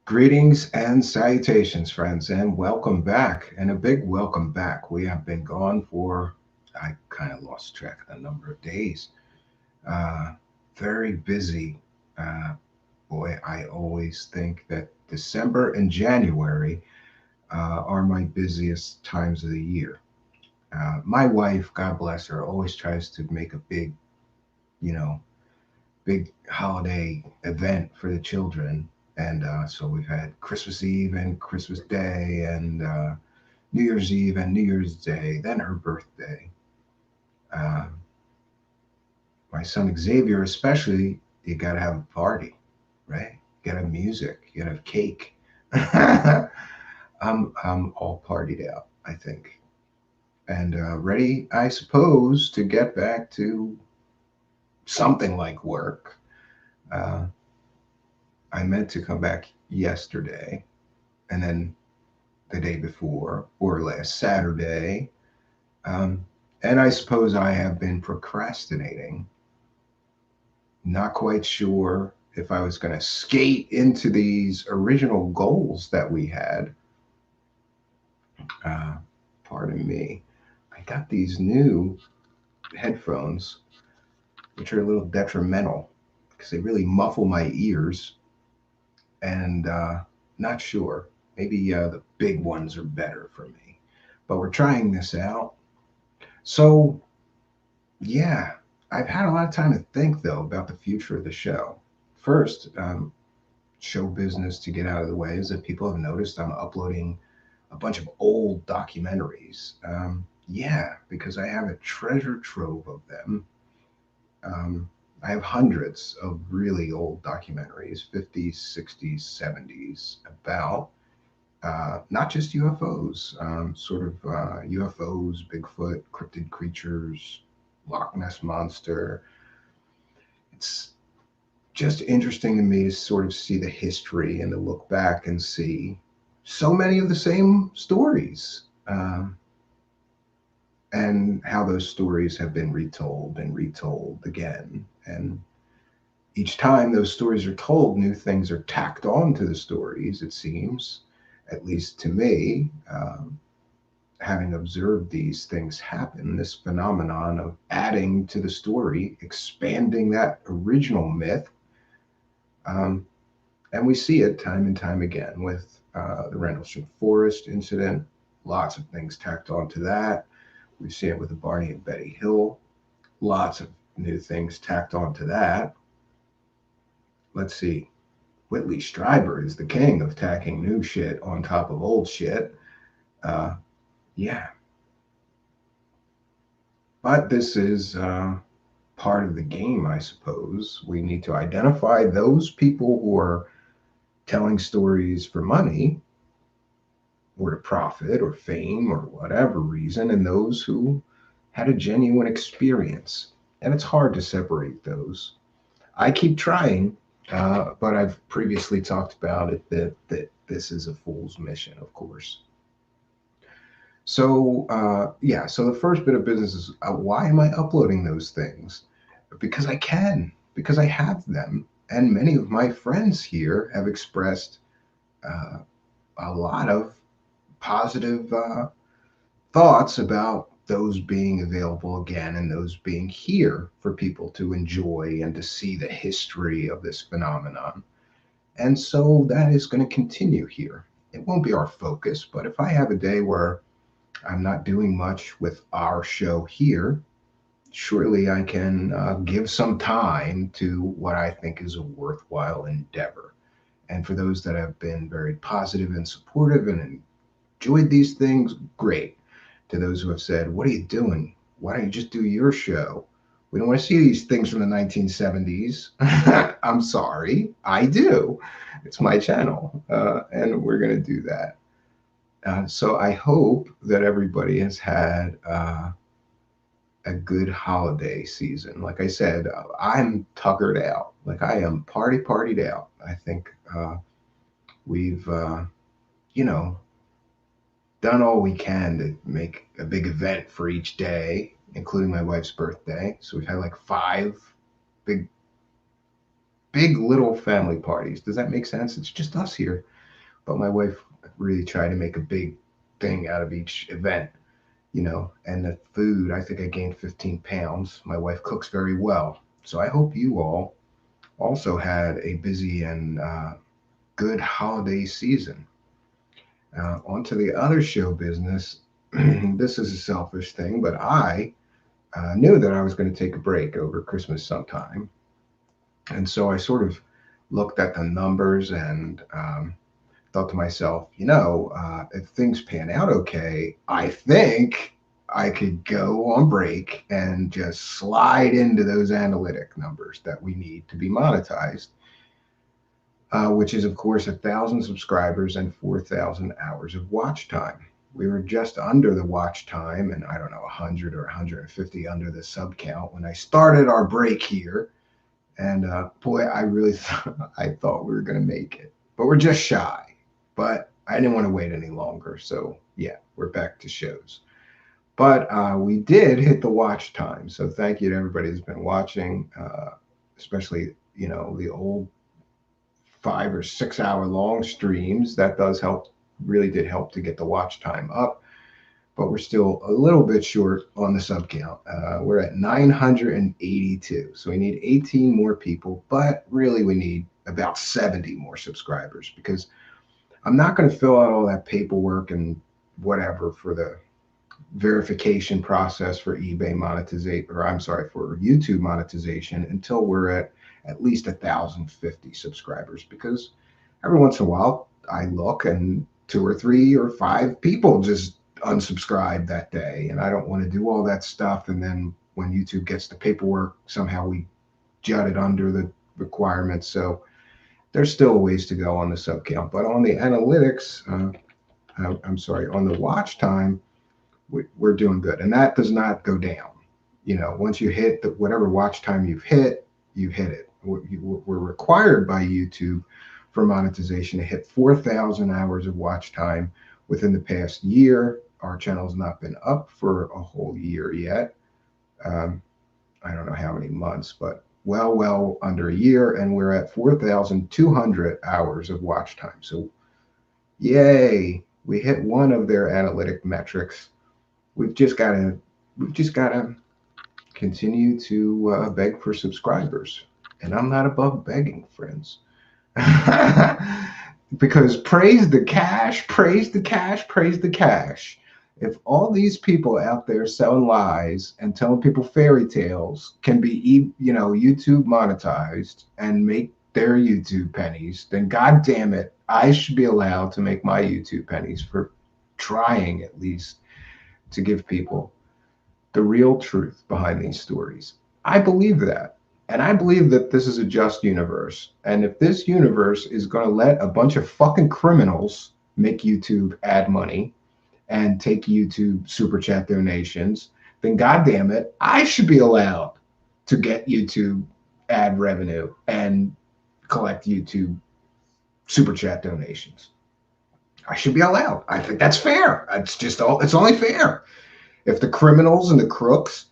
Greetings and salutations, friends, and welcome back. And a big welcome back. We have been gone for, I kind of lost track of the number of days. Uh, Very busy. Uh, Boy, I always think that December and January are my busiest times of the year. My wife, God bless her, always tries to make a you know, big holiday event for the children. And so we've had Christmas Eve and Christmas Day and New Year's Eve and New Year's Day, then her birthday. Uh, my son Xavier, especially, you got to have a party, right? You got to have music, you got to have cake. I'm all partied out, I think. And ready, I suppose, to get back to something like work. Uh, I meant to come back yesterday, and then the day before, or last Saturday. Um, and I suppose I have been procrastinating, not quite sure if I was going to skate into these original goals that we had. Uh, Pardon me. I got these new headphones, which are a little detrimental because they really muffle my ears, and not sure. Maybe the big ones are better for me. But we're trying this out. So, yeah, I've had a lot of time to think, though, about the future of the show. First, show business to get out of the way is that people have noticed I'm uploading a bunch of old documentaries. Yeah, because I have a treasure trove of them. Um, I have hundreds of really old documentaries, 50s, 60s, 70s, about not just UFOs, sort of UFOs, Bigfoot, cryptid creatures, Loch Ness Monster. It's just interesting to me to sort of see the history and to look back and see so many of the same stories, and how those stories have been retold and retold again. And each time those stories are told, new things are tacked on to the stories, it seems, at least to me. Having observed these things happen, this phenomenon of adding to the story, expanding that original myth. Um, and we see it time and time again with the Rendlesham Forest incident, lots of things tacked onto that. We see it with the Barney and Betty Hill, lots of new things tacked onto that. Let's see. Whitley Strieber is the king of tacking new shit on top of old shit. Uh, yeah, but this is part of the game, I suppose. We need to identify those people who are telling stories for money or to profit or fame or whatever reason, and those who had a genuine experience. And it's hard to separate those. I keep trying, but I've previously talked about it that this is a fool's mission, of course. So, yeah, so the first bit of business is why am I uploading those things? Because I can, because I have them. And many of my friends here have expressed uh, a lot of positive thoughts about those being available again and those being here for people to enjoy and to see the history of this phenomenon. And so that is going to continue here. It won't be our focus, but if I have a day where I'm not doing much with our show here, surely I can give some time to what I think is a worthwhile endeavor. And for those that have been very positive and supportive and enjoyed these things, great. To those who have said, what are you doing? Why don't you just do your show? We don't want to see these things from the 1970s. I'm sorry, I do. It's my channel, and we're going to do that. So I hope that everybody has had a good holiday season. Like I said, I'm tuckered out. Like I am partied out. I think we've, you know, done all we can to make a big event for each day, including my wife's birthday. So we've had like five big, big little family parties. Does that make sense? It's just us here. but my wife really tried to make a big thing out of each event, and the food, I think I gained 15 pounds. My wife cooks very well. So I hope you all also had a busy and good holiday season. On to the other show business. This is a selfish thing, but I knew that I was going to take a break over Christmas sometime. And so I sort of looked at the numbers and thought to myself, if things pan out okay, I think I could go on break and just slide into those analytic numbers that we need to be monetized, which is, of course, 1,000 subscribers and 4,000 hours of watch time. We were just under the watch time, and I don't know, 100 or 150 under the sub count when I started our break here. And boy, I really I thought we were going to make it, but we're just shy. But I didn't want to wait any longer, so yeah, we're back to shows. But we did hit the watch time, so thank you to everybody who's been watching, especially the old 5 or 6 hour long streams. That does help, really did help to get the watch time up. But we're still a little bit short on the sub count. We're at 982. So we need 18 more people, but really we need about 70 more subscribers, because I'm not going to fill out all that paperwork and whatever for the verification process for eBay monetization, or I'm sorry, for YouTube monetization, until we're at least 1,050 subscribers, because every once in a while I look and 2 or 3 or 5 people just unsubscribe that day, and I don't want to do all that stuff, and then when YouTube gets the paperwork, somehow we jut it under the requirements. So there's still ways to go on the sub count, but on the analytics, I'm sorry, on the watch time, we're doing good, and that does not go down. Once you hit whatever watch time you've hit, you hit it. We're required by YouTube for monetization to hit 4,000 hours of watch time within the past year. Our channel's not been up for a whole year yet. I don't know how many months, but well under a year, and we're at 4,200 hours of watch time. So yay, we hit one of their analytic metrics. We've just got to continue to beg for subscribers, and I'm not above begging, friends. Because praise the cash, praise the cash, praise the cash. If all these people out there selling lies and telling people fairy tales can be, YouTube monetized and make their YouTube pennies, then God damn it, I should be allowed to make my YouTube pennies for trying at least to give people the real truth behind these stories. I believe that. And I believe that this is a just universe. And if this universe is going to let a bunch of fucking criminals make YouTube ad money and take YouTube super chat donations, then goddamn it, I should be allowed to get YouTube ad revenue and collect YouTube super chat donations. I should be allowed. I think that's fair. It's only fair. If the criminals and the crooks,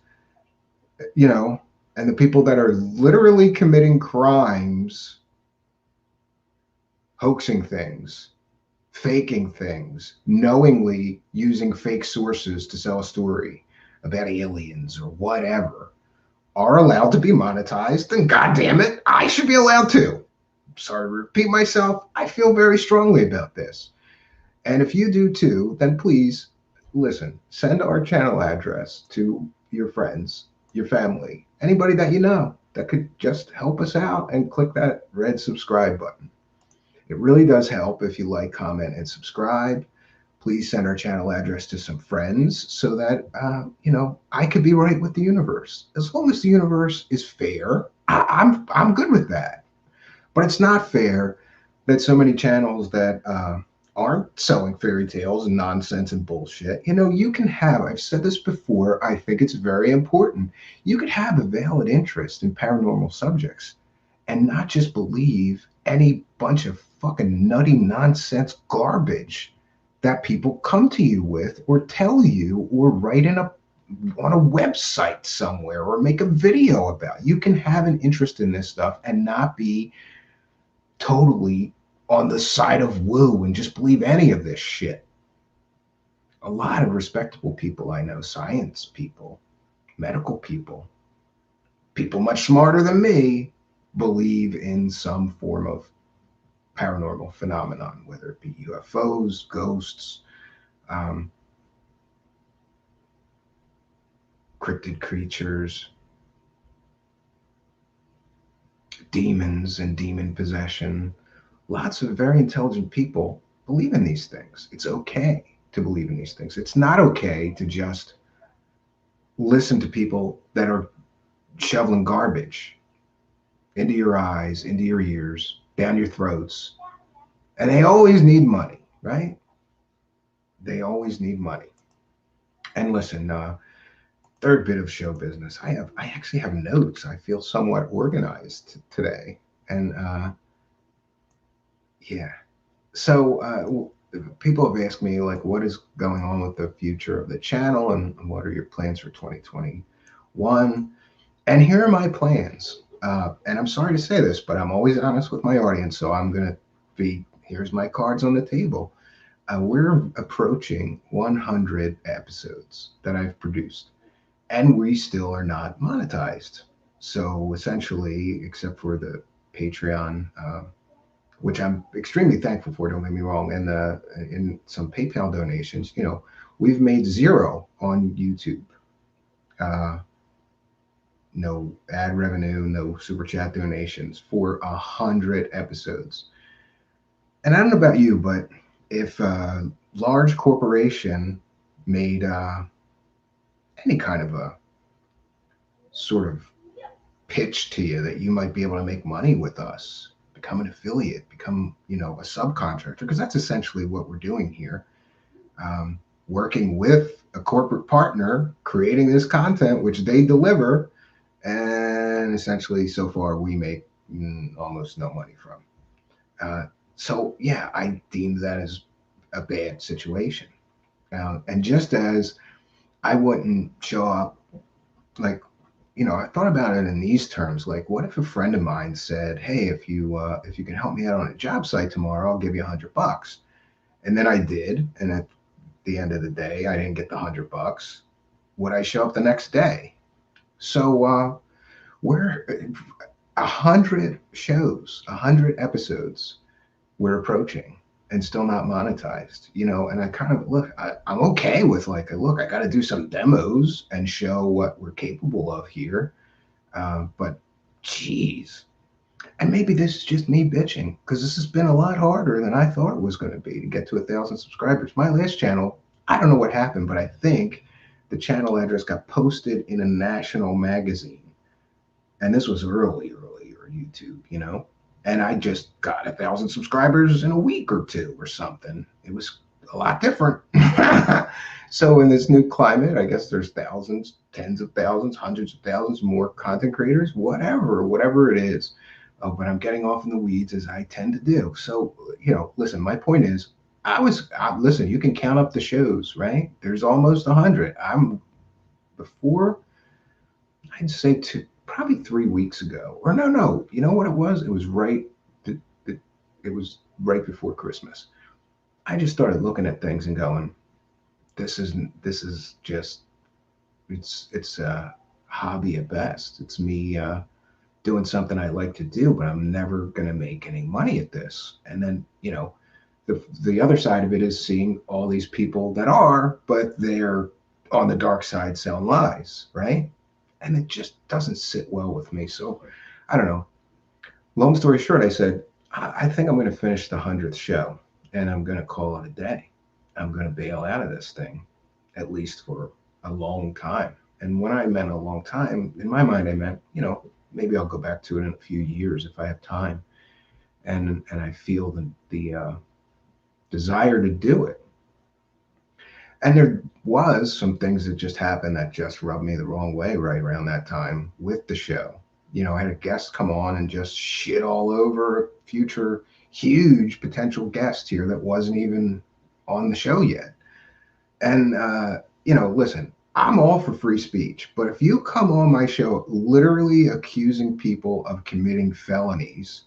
and the people that are literally committing crimes, hoaxing things, faking things, knowingly using fake sources to sell a story about aliens or whatever, are allowed to be monetized, then goddamn it, I should be allowed to. Sorry to repeat myself. I feel very strongly about this. And if you do too, then please listen, send our channel address to your friends, your family, anybody that you know that could just help us out, and click that red subscribe button. It really does help if you like, comment, and subscribe. Please send our channel address to some friends so that, I could be right with the universe. As long as the universe is fair, I'm good with that. But it's not fair that so many channels that aren't selling fairy tales and nonsense and bullshit. You can have, I've said this before, I think it's very important. You could have a valid interest in paranormal subjects and not just believe any bunch of fucking nutty nonsense garbage that people come to you with or tell you or write on a website somewhere or make a video about. You can have an interest in this stuff and not be totally on the side of woo and just believe any of this shit. A lot of respectable people I know, science people, medical people, people much smarter than me, believe in some form of paranormal phenomenon, whether it be UFOs, ghosts, um, cryptid creatures, demons and demon possession. Lots of very intelligent people believe in these things. It's okay to believe in these things. It's not okay to just listen to people that are shoveling garbage into your eyes, into your ears, down your throats. And they always need money, right? They always need money. And listen, third bit of show business. I actually have notes. I feel somewhat organized today. And yeah. So people have asked me like, what is going on with the future of the channel, and what are your plans for 2021? And here are my plans. And I'm sorry to say this, but I'm always honest with my audience. So I'm going to be, here's my cards on the table. We're approaching 100 episodes that I've produced, and we still are not monetized. So essentially, except for the Patreon, which I'm extremely thankful for, don't get me wrong, and in some PayPal donations, we've made zero on YouTube. Uh, no ad revenue, no super chat donations for 100 episodes. And I don't know about you, but if a large corporation made any kind of a sort of pitch to you that you might be able to make money with us, become an affiliate, become a subcontractor, because that's essentially what we're doing here. Working with a corporate partner, creating this content which they deliver, and essentially so far we make almost no money from. So yeah, I deemed that as a bad situation. And just as I wouldn't show up, like, I thought about it in these terms. Like, what if a friend of mine said, "Hey, if you can help me out on a job site tomorrow, I'll give you $100." And then I did, and at the end of the day, I didn't get the $100. Would I show up the next day? So we're 100 shows, 100 episodes we're approaching, and still not monetized. And I kind of I'm okay with like, look, I got to do some demos and show what we're capable of here. But geez, and maybe this is just me bitching, because this has been a lot harder than I thought it was going to be to get to 1,000 subscribers. My last channel, I don't know what happened, but I think the channel address got posted in a national magazine. And this was earlier YouTube. And I just got 1,000 subscribers in a week or two or something. It was a lot different. So in this new climate, I guess there's thousands, tens of thousands, hundreds of thousands more content creators, whatever it is. But I'm getting off in the weeds, as I tend to do. So, listen, my point is, listen, you can count up the shows, right? There's almost 100. Before, I'd say probably 3 weeks ago, or no, you know what it was? It was it was right before Christmas. I just started looking at things and going, this is just, it's a hobby at best. It's me doing something I like to do, but I'm never going to make any money at this. And then, the other side of it is seeing all these people that are, but they're on the dark side selling lies, right? And it just doesn't sit well with me. So I don't know. Long story short, I said, I think I'm going to finish the 100th show, and I'm going to call it a day. I'm going to bail out of this thing, at least for a long time. And when I meant a long time, in my mind, I meant, maybe I'll go back to it in a few years if I have time, and I feel the desire to do it. And there was some things that just happened that just rubbed me the wrong way right around that time with the show. I had a guest come on and just shit all over a future huge potential guest here that wasn't even on the show yet. And, listen, I'm all for free speech, but if you come on my show literally accusing people of committing felonies,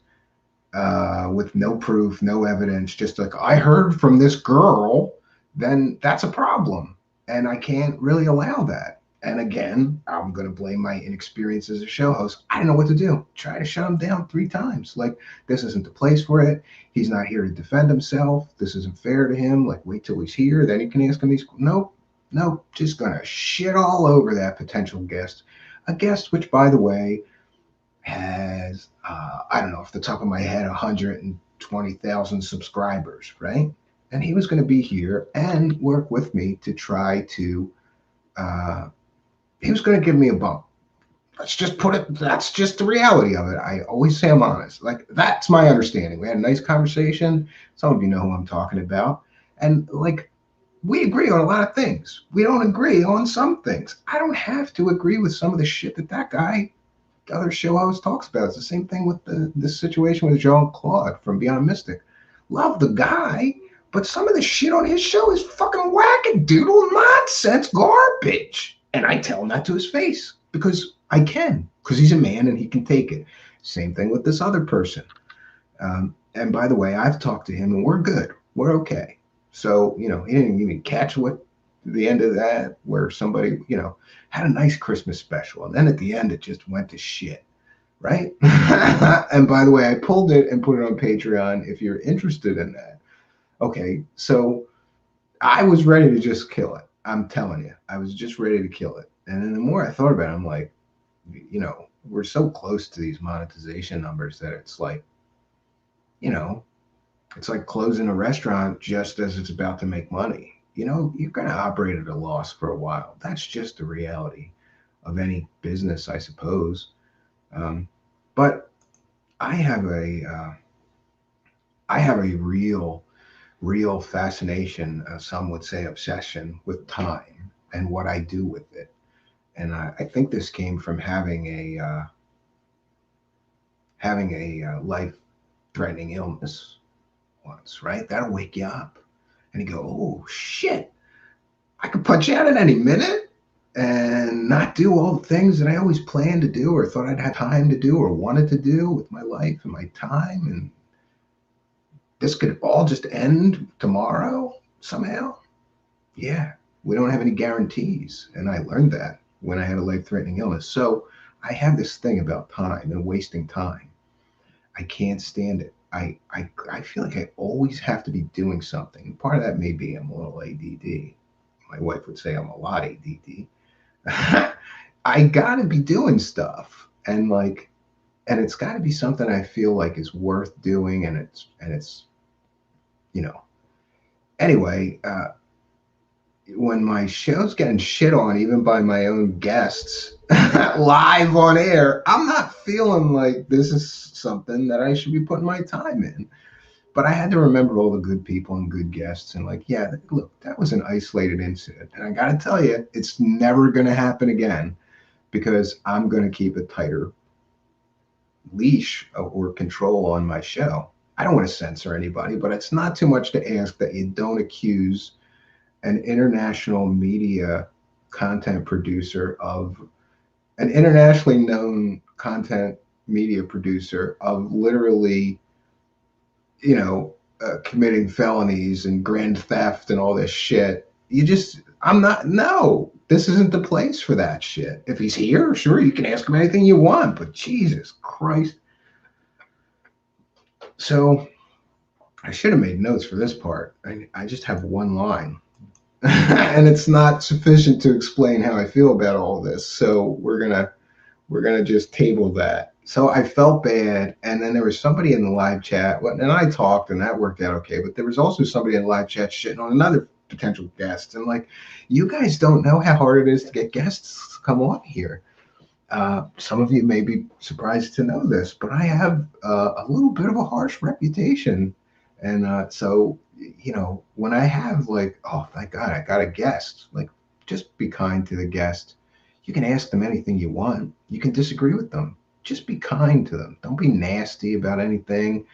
with no proof, no evidence, just like I heard from this girl, then that's a problem. And I can't really allow that. And again, I'm going to blame my inexperience as a show host. I didn't know what to do. Try to shut him down 3 times. Like, this isn't the place for it. He's not here to defend himself. This isn't fair to him. Like, wait till he's here. Then you can ask him these. Nope. Nope. Just going to shit all over that potential guest. A guest, which, by the way, has I don't know off the top of my head 120,000 subscribers, right? And he was going to be here and work with me to try to. Uh, he was going to give me a bump. Let's just put it. That's just the reality of it. I always say I'm honest. Like, that's my understanding. We had a nice conversation. Some of you know who I'm talking about, and like, we agree on a lot of things. We don't agree on some things. I don't have to agree with some of the shit that guy other show host talks about. It's the same thing with this situation with Jean Claude from Beyond Mystic. Love the guy, but some of the shit on his show is fucking wackadoodle nonsense garbage. And I tell him that to his face because I can, because he's a man and he can take it. Same thing with this other person. And by the way, I've talked to him and we're good. We're okay. So, he didn't even catch what the end of that, where somebody, had a nice Christmas special. And then at the end, it just went to shit. Right. And by the way, I pulled it and put it on Patreon if you're interested in that. Okay. So I was ready to just kill it. I'm telling you, I was just ready to kill it. And then the more I thought about it, I'm like, we're so close to these monetization numbers that you know, it's like closing a restaurant just as it's about to make money. You're going to operate at a loss for a while. That's just the reality of any business, I suppose. But I have a real fascination, some would say obsession, with time and what I do with it. And I think this came from having a life-threatening illness once, right? That'll wake you up, and you go, "Oh shit, I could punch out at any minute and not do all the things that I always planned to do or thought I'd have time to do or wanted to do with my life and my time. And this could all just end tomorrow somehow." Yeah, we don't have any guarantees. And I learned that when I had a life threatening illness. So I have this thing about time and wasting time. I can't stand it. I feel like I always have to be doing something. Part of that may be I'm a little ADD. My wife would say I'm a lot ADD. I gotta be doing stuff, and it's got to be something I feel like is worth doing, and it's you know. Anyway, when my show's getting shit on, even by my own guests, live on air, I'm not feeling like this is something that I should be putting my time in. But I had to remember all the good people and good guests, and yeah, look, that was an isolated incident, and I got to tell you, it's never going to happen again because I'm going to keep a tighter leash or control on my show. I don't want to censor anybody, but it's not too much to ask that you don't accuse an international media content producer of an internationally known content media producer of literally, committing felonies and grand theft and all this shit. I'm not, no, this isn't the place for that shit. If he's here, sure, you can ask him anything you want, but Jesus Christ. So I should have made notes for this part. I just have one line. And it's not sufficient to explain how I feel about all this. So we're gonna just table that. So I felt bad, and then there was somebody in the live chat, and I talked, and that worked out okay. But there was also somebody in the live chat shitting on another potential guest, and you guys don't know how hard it is to get guests to come on here. Some of you may be surprised to know this, but I have a little bit of a harsh reputation, and so when I have oh, thank God, I got a guest. Just be kind to the guest. You can ask them anything you want. You can disagree with them. Just be kind to them. Don't be nasty about anything,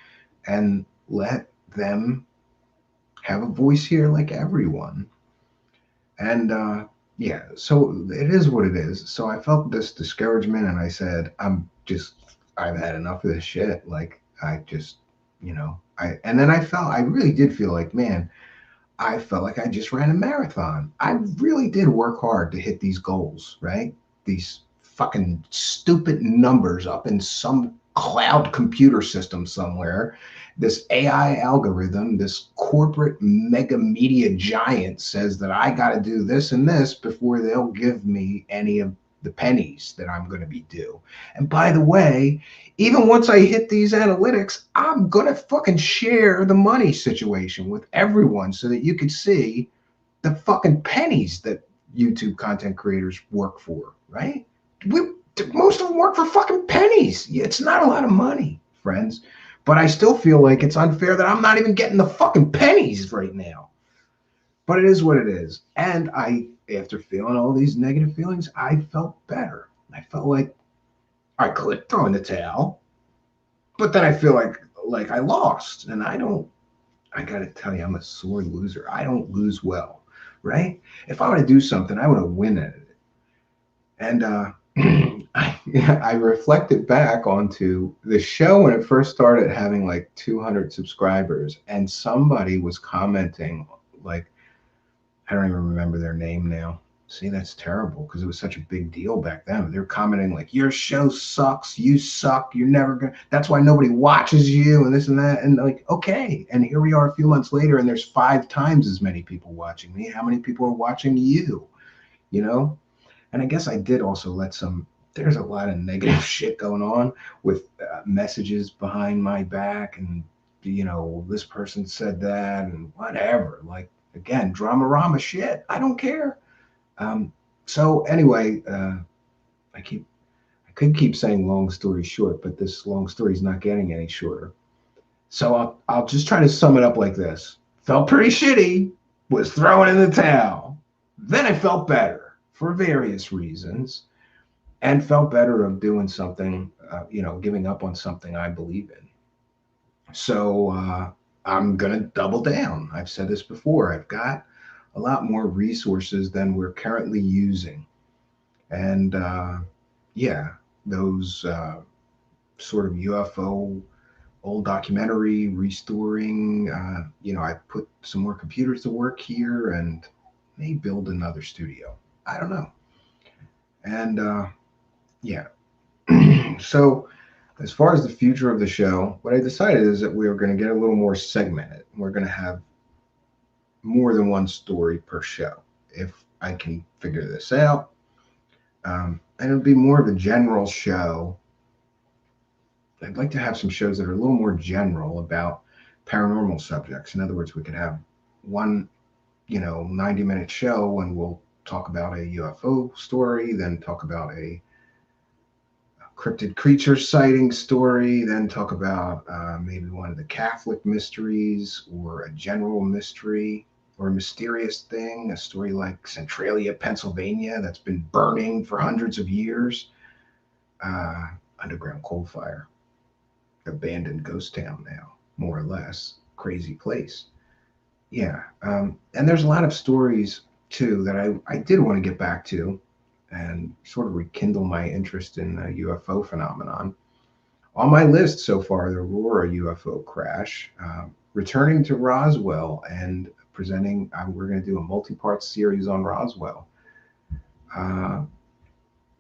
and let them have a voice here like everyone. And yeah, so it is what it is. So I felt this discouragement, and I said, I've had enough of this shit. And then I really did feel like, man, I felt like I just ran a marathon. I really did work hard to hit these goals, right? These fucking stupid numbers up in some cloud computer system somewhere. This AI algorithm, this corporate mega media giant says that I got to do this and this before they'll give me any of the pennies that I'm going to be due. And by the way, even once I hit these analytics, I'm gonna fucking share the money situation with everyone so that you can see the fucking pennies that YouTube content creators work for, right? We, most of them work for fucking pennies. It's not a lot of money, friends. But I still feel like it's unfair that I'm not even getting the fucking pennies right now. But it is what it is. And after feeling all these negative feelings, I felt better. I felt like I could throw in the towel, but then I feel like I lost, and I don't. I got to tell you, I'm a sore loser. I don't lose well, right? If I want to do something, I want to win at it. And I reflected back onto the show when it first started having like 200 subscribers, and somebody was commenting like, I don't even remember their name now. See, that's terrible because it was such a big deal back then. They're commenting like, "Your show sucks. You suck. You're never gonna. That's why nobody watches you," and this and that. And like, okay. And here we are a few months later, and there's 5 times as many people watching me. How many people are watching you? You know? And I guess I did also let some. There's a lot of negative shit going on with messages behind my back, and this person said that, and whatever. Like again, drama rama shit. I don't care. So anyway, I keep I could keep saying long story short, but this long story is not getting any shorter. So I'll just try to sum it up like this. Felt pretty shitty, was throwing in the towel. Then I felt better for various reasons, and felt better of doing something, giving up on something I believe in. So I'm gonna double down. I've said this before. I've got a lot more resources than we're currently using. And yeah, those sort of UFO old documentary restoring. I put some more computers to work here and may build another studio. I don't know. And yeah. So, as far as the future of the show, what I decided is that we are going to get a little more segmented. We're going to have more than one story per show if I can figure this out. And it'll be more of a general show. I'd like to have some shows that are a little more general about paranormal subjects. In other words, we could have one, 90-minute show and we'll talk about a UFO story, then talk about a cryptid creature sighting story, then talk about maybe one of the Catholic mysteries or a general mystery or a mysterious thing, a story like Centralia, Pennsylvania, that's been burning for hundreds of years, underground coal fire, abandoned ghost town now, more or less, crazy place. Yeah, and there's a lot of stories too that I did want to get back to and sort of rekindle my interest in the UFO phenomenon. On my list so far, the Aurora UFO crash, returning to Roswell, and presenting. We're going to do a multi-part series on Roswell. Uh,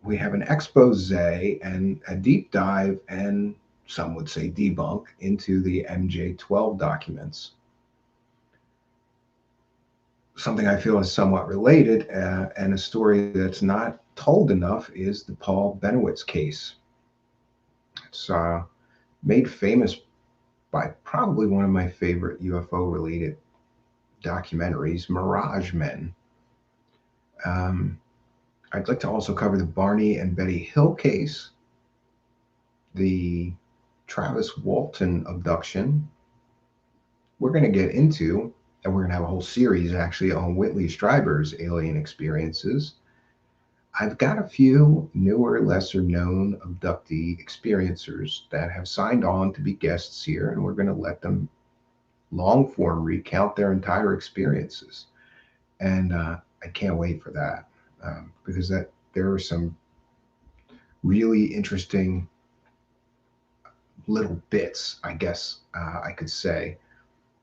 we have an expose and a deep dive, and some would say debunk, into the MJ12 documents. Something I feel is somewhat related, and a story that's not told enough is the Paul Benowitz case. It's made famous by probably one of my favorite UFO related documentaries, Mirage Men. Um, I'd like to also cover the Barney and Betty Hill case, the Travis Walton abduction. We're going to get into, and we're going to have a whole series actually on Whitley Strieber's alien experiences. I've got a few newer, lesser known abductee experiencers that have signed on to be guests here, and we're going to let them long form recount their entire experiences. And I can't wait for that because there are some really interesting little bits, I guess I could say,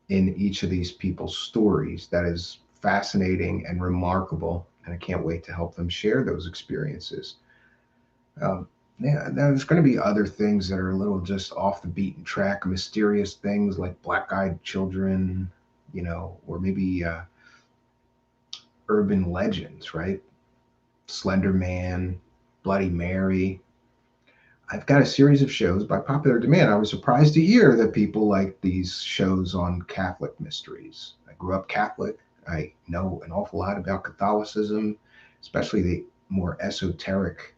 in each of these people's stories that is fascinating and remarkable. And I can't wait to help them share those experiences. Um, yeah, there's going to be other things that are a little just off the beaten track, mysterious things like black-eyed children, or maybe urban legends, right? Slender Man, Bloody Mary. I've got a series of shows by popular demand. I was surprised to hear that people like these shows on Catholic mysteries. I grew up Catholic. I know an awful lot about Catholicism, especially the more esoteric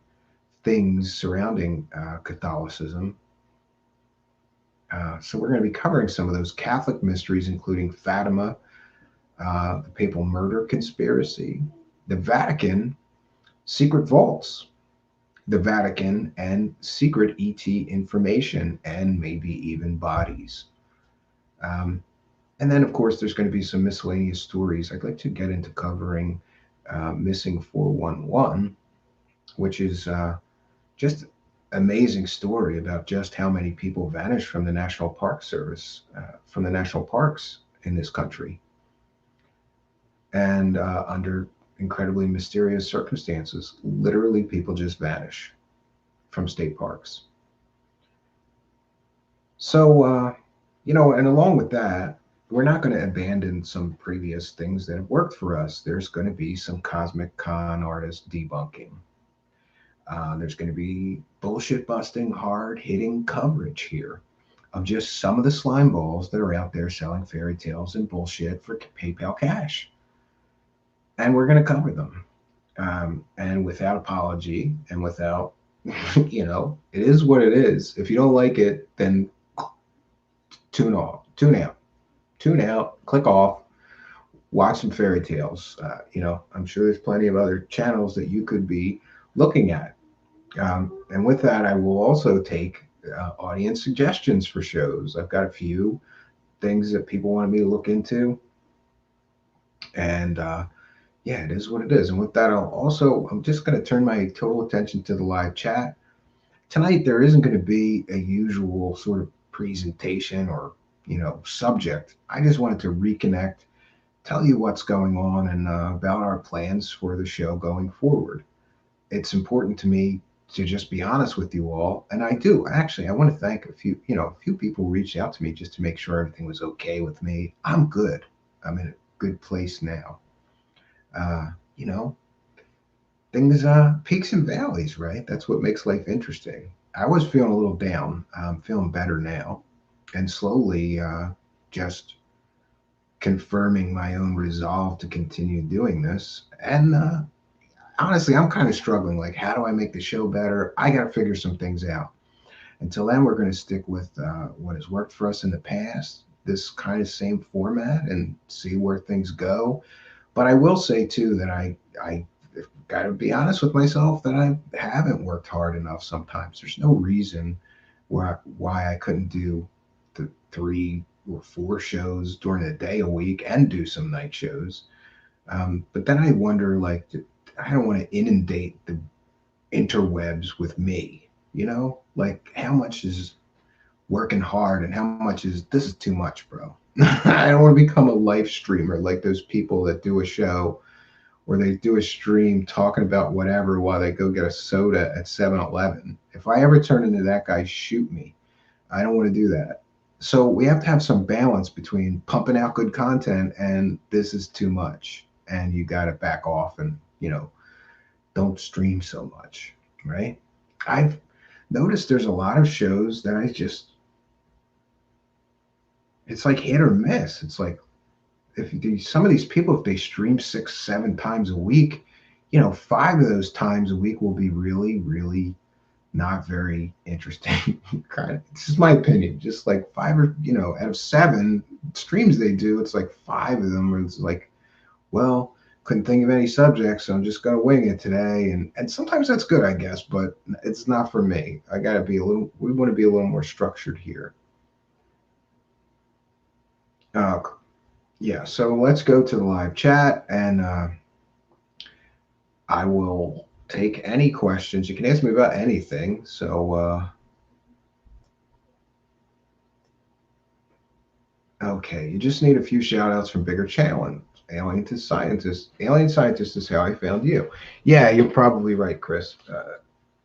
things surrounding Catholicism. So we're going to be covering some of those Catholic mysteries, including Fatima, the papal murder conspiracy, the Vatican, secret vaults, the Vatican, and secret ET information, and maybe even bodies. Um, and then, of course, there's going to be some miscellaneous stories. I'd like to get into covering Missing 411, which is just amazing story about just how many people vanished from the National Park Service, from the national parks in this country, and under incredibly mysterious circumstances. Literally, people just vanish from state parks. So, and along with that, we're not going to abandon some previous things that have worked for us. There's going to be some cosmic con artist debunking. There's going to be bullshit busting, hard hitting coverage here of just some of the slime balls that are out there selling fairy tales and bullshit for PayPal cash. And we're going to cover them. And without apology and without, it is what it is. If you don't like it, then tune out, click off, watch some fairy tales. I'm sure there's plenty of other channels that you could be looking at. And with that, I will also take audience suggestions for shows. I've got a few things that people wanted me to look into. And yeah, it is what it is. And with that, I'm just going to turn my total attention to the live chat. Tonight, there isn't going to be a usual sort of presentation or, subject. I just wanted to reconnect, tell you what's going on and about our plans for the show going forward. It's important to me to just be honest with you all, and I do actually. I want to thank a few people reached out to me just to make sure everything was okay with me. I'm good. I'm in a good place now. Uh, you know, things peaks and valleys, right? That's what makes life interesting. I was feeling a little down. I'm feeling better now, and slowly just confirming my own resolve to continue doing this. And honestly, I'm kind of struggling. Like, how do I make the show better? I got to figure some things out. Until then, we're going to stick with what has worked for us in the past, this kind of same format, and see where things go. But I will say too that I got to be honest with myself that I haven't worked hard enough. Sometimes there's no reason why I couldn't do the 3 or 4 shows during the day a week and do some night shows. But then I wonder, like, I don't want to inundate the interwebs with me, like how much is working hard and how much is this is too much, bro. I don't want to become a live streamer like those people that do a show where they do a stream talking about whatever while they go get a soda at 7-Eleven. If I ever turn into that guy, shoot me. I don't want to do that. So we have to have some balance between pumping out good content and this is too much. And you got to back off and, don't stream so much, right? I've noticed there's a lot of shows that it's like hit or miss. It's like some of these people, if they stream 6, 7 times a week, 5 of those times a week will be really, really not very interesting. Kind of, it's just my opinion. Just like 5 or out of 7 streams they do, it's like 5 of them are like, well, couldn't think of any subjects, so I'm just gonna wing it today. And sometimes that's good, I guess, but it's not for me. I gotta be we want to be a little more structured here. Uh, yeah, so let's go to the live chat and I will take any questions. You can ask me about anything. So Okay, you just need a few shout outs from bigger channels. Alien to scientist. Alien scientist is how I found you. Yeah, you're probably right, Chris.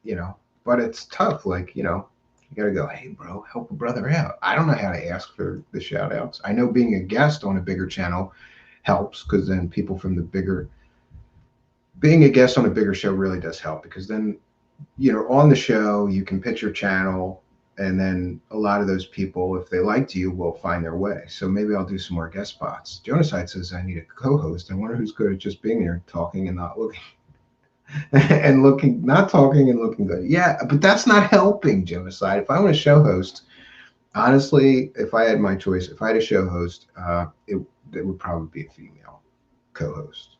You know, but it's tough. Like, you got to go, hey, bro, help a brother out. I don't know how to ask for the shout outs. I know being a guest on a bigger channel helps because then people from the bigger, being a guest on a bigger show really does help because then, on the show, you can pitch your channel. And then a lot of those people, if they liked you, will find their way. So maybe I'll do some more guest spots. Jonaside says I need a co-host. I wonder who's good at just being there, talking and not looking. And looking, not talking and looking good. Yeah, but that's not helping, Genocide. If I want a show host, honestly, if I had my choice, if I had a show host, it would probably be a female co-host.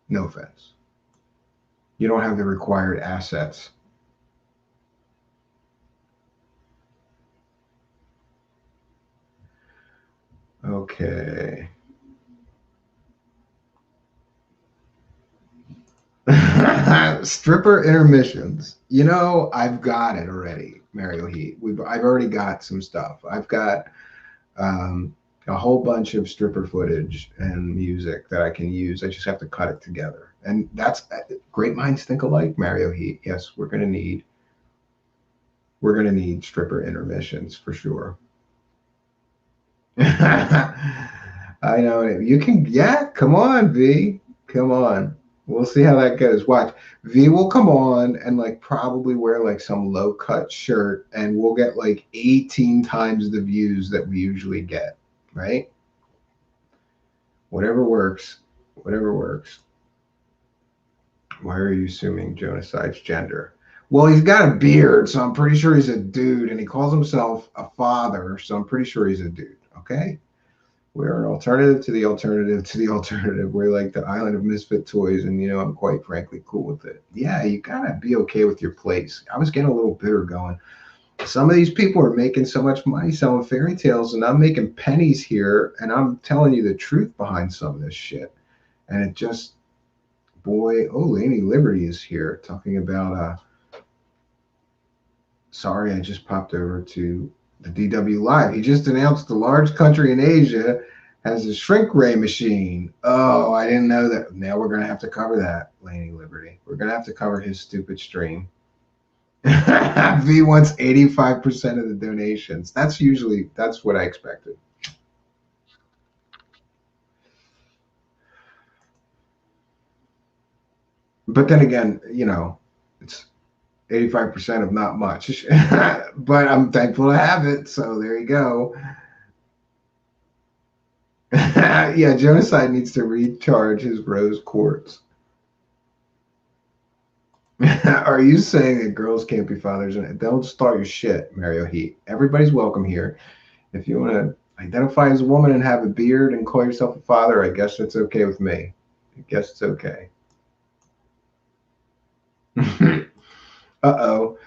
No offense. You don't have the required assets. Okay. Stripper intermissions. I've got it already, Mario Heat. I've already got some stuff. I've got um, a whole bunch of stripper footage and music that I can use. I just have to cut it together. And that's great minds think alike, Mario Heat. Yes, we're gonna need stripper intermissions for sure. I know you can. Yeah, come on, V. Come on. We'll see how that goes. Watch. V will come on and like probably wear like some low cut shirt and we'll get like 18 times the views that we usually get. Right? Whatever works. Whatever works. Why are you assuming Jonaside's gender? Well, he's got a beard, so I'm pretty sure he's a dude, and he calls himself a father, so I'm pretty sure he's a dude. Okay? We're an alternative to the alternative to the alternative. We're like the island of misfit toys, and I'm quite frankly cool with it. Yeah, you gotta be okay with your place. I was getting a little bitter going. Some of these people are making so much money selling fairy tales, and I'm making pennies here, and I'm telling you the truth behind some of this shit. And it just, boy, oh, Lady Liberty is here talking about. Sorry, I just popped over to the DW Live. He just announced a large country in Asia has a shrink ray machine. Oh, I didn't know that. Now we're going to have to cover that, Laney Liberty. We're going to have to cover his stupid stream. V wants 85% of the donations. That's what I expected. But then again, it's 85% of not much. But I'm thankful to have it. So there you go. Yeah, Genocide needs to recharge his rose quartz. Are you saying that girls can't be fathers? Don't start your shit, Mario Heat. Everybody's welcome here. If you want to identify as a woman and have a beard and call yourself a father, I guess that's okay with me. I guess it's okay. Uh-oh.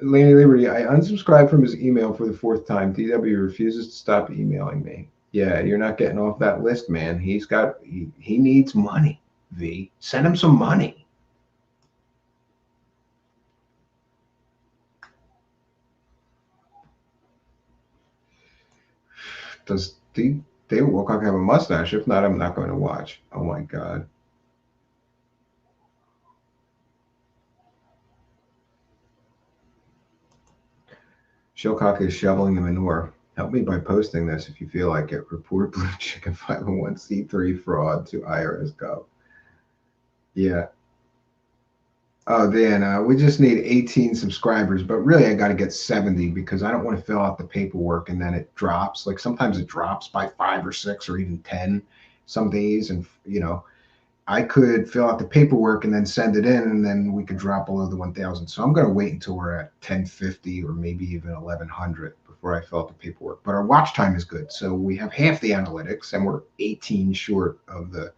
Laney Liberty, I unsubscribed from his email for the fourth time. DW refuses to stop emailing me. Yeah, you're not getting off that list, man. He needs money, V. Send him some money. Does David Wilcock have a mustache? If not, I'm not going to watch. Oh my God. Shilcock is shoveling the manure. Help me by posting this if you feel like it. Report Blue Chicken 501c3 fraud to IRS Gov. Yeah. Oh, Dan, we just need 18 subscribers, but really I got to get 70 because I don't want to fill out the paperwork and then it drops. Like sometimes it drops by 5 or 6 or even 10 some days. And, I could fill out the paperwork and then send it in and then we could drop below the 1,000. So I'm going to wait until we're at 1050 or maybe even 1100 before I fill out the paperwork. But our watch time is good. So we have half the analytics and we're 18 short of the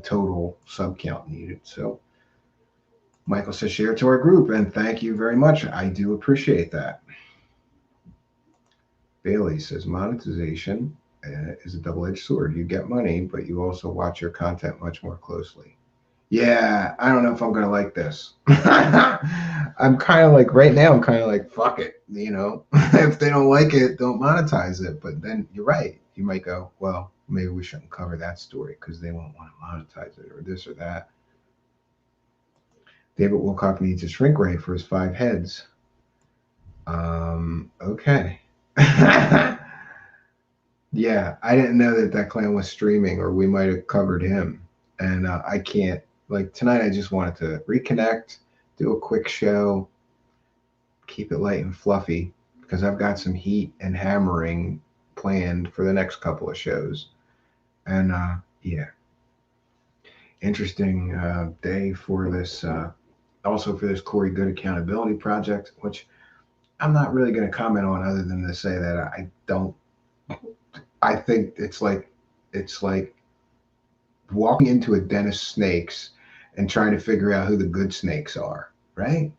total sub count needed. So Michael says share to our group, and thank you very much. I do appreciate that. Bailey says monetization is a double-edged sword. You get money, but you also watch your content much more closely. Yeah, I don't know if I'm going to like this. I'm kind of like, right now, I'm kind of like, fuck it. If they don't like it, don't monetize it. But then you're right. You might go, well, maybe we shouldn't cover that story because they won't want to monetize it or this or that. David Wilcock needs a shrink ray for his 5 heads. Okay. Yeah, I didn't know that that clan was streaming, or we might have covered him. And I can't, like, tonight I just wanted to reconnect, do a quick show, keep it light and fluffy, because I've got some heat and hammering planned for the next couple of shows. And yeah, interesting day for this, also for this Corey Good Accountability Project, which I'm not really going to comment on other than to say that I don't, I think it's like walking into a den of snakes and trying to figure out who the good snakes are, right?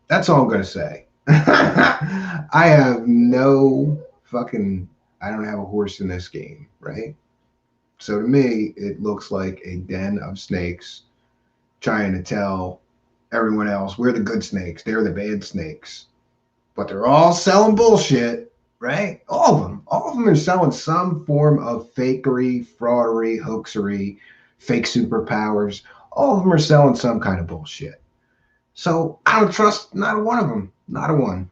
That's all I'm going to say. I have no fucking, I don't have a horse in this game, right? So to me, it looks like a den of snakes trying to tell everyone else we're the good snakes, they're the bad snakes. But they're all selling bullshit, right? All of them are selling some form of fakery, fraudery, hoaxery, fake superpowers. All of them are selling some kind of bullshit. So I don't trust not a one of them, not a one.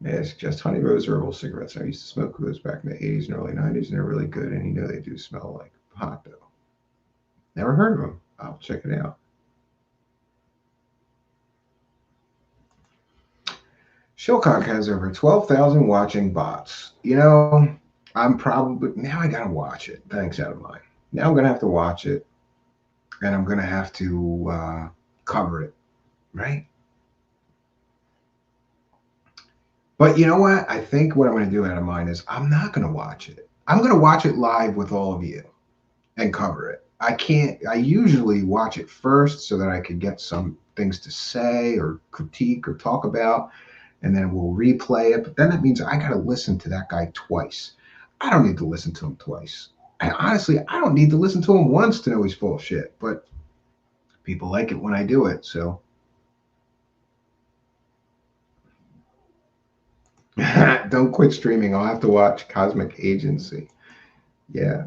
Yeah, it's just Honey Rose herbal cigarettes. I used to smoke those back in the 80s and early 90s, and they're really good. And you know they do smell like pot, though. Never heard of them. I'll check it out. Shilcock has over 12,000 watching bots. I'm probably, now I gotta watch it. Thanks, out of mine. Now I'm gonna have to watch it, and I'm gonna have to cover it, right? But you know what? I think what I'm gonna do, out of mine, is I'm not gonna watch it. I'm gonna watch it live with all of you and cover it. I can't. I usually watch it first so that I could get some things to say or critique or talk about, and then we'll replay it. But then that means I got to listen to that guy twice. I don't need to listen to him twice. And honestly, I don't need to listen to him once to know he's full of shit. But people like it when I do it. So don't quit streaming. I'll have to watch Cosmic Agency. Yeah.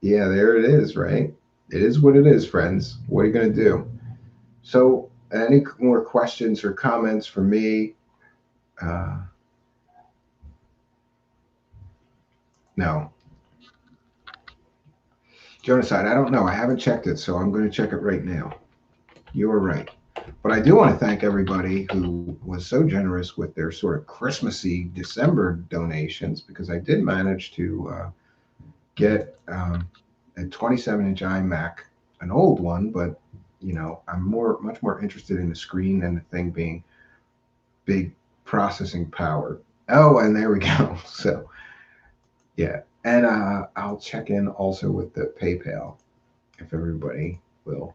Yeah, there it is, right? It is what it is, friends. What are you going to do? So, any more questions or comments for me? Uh, no. Genocide, I don't know. I haven't checked it, so I'm going to check it right now. You are right. But I do want to thank everybody who was so generous with their sort of Christmassy December donations, because I did manage to get a 27-inch iMac, an old one, but I'm much more interested in the screen than the thing being big processing power. Oh, and there we go. So yeah, and I'll check in also with the PayPal if everybody will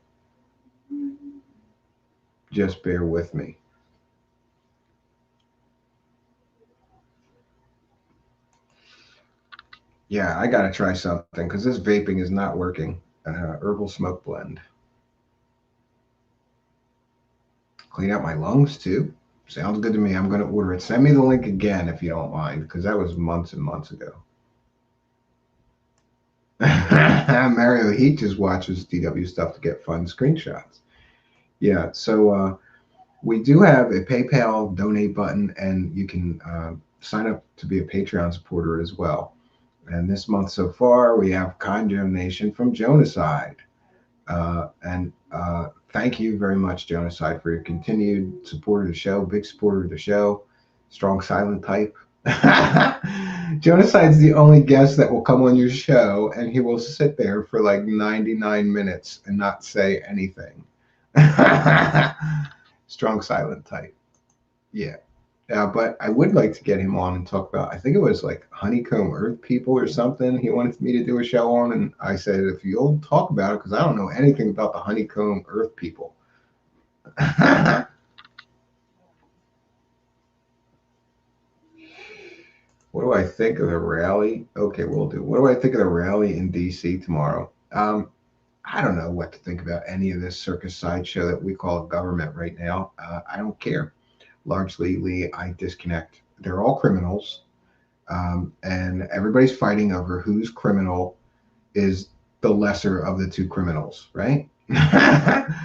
just bear with me. Yeah, I gotta try something because this vaping is not working. Herbal smoke blend. Clean out my lungs too. Sounds good to me. I'm gonna order it. Send me the link again if you don't mind, because that was months and months ago. Mario he just watches DW stuff to get fun screenshots. Yeah, so we do have a PayPal donate button, and you can sign up to be a Patreon supporter as well. And this month so far, we have kind donation from Jonaside. And thank you very much, Jonaside, for your continued support of the show. Big supporter of the show. Strong silent type. Jonaside's the only guest that will come on your show, and he will sit there for like 99 minutes and not say anything. Strong silent type. Yeah. Yeah, but I would like to get him on and talk about, I think it was like honeycomb earth people or something he wanted me to do a show on. And I said, if you'll talk about it, because I don't know anything about the honeycomb earth people. What do I think of the rally? Okay, we'll do. What do I think of the rally in DC tomorrow? I don't know what to think about any of this circus sideshow that we call government right now. I don't care. Largely, I disconnect. They're all criminals, and everybody's fighting over whose criminal is the lesser of the two criminals, right? I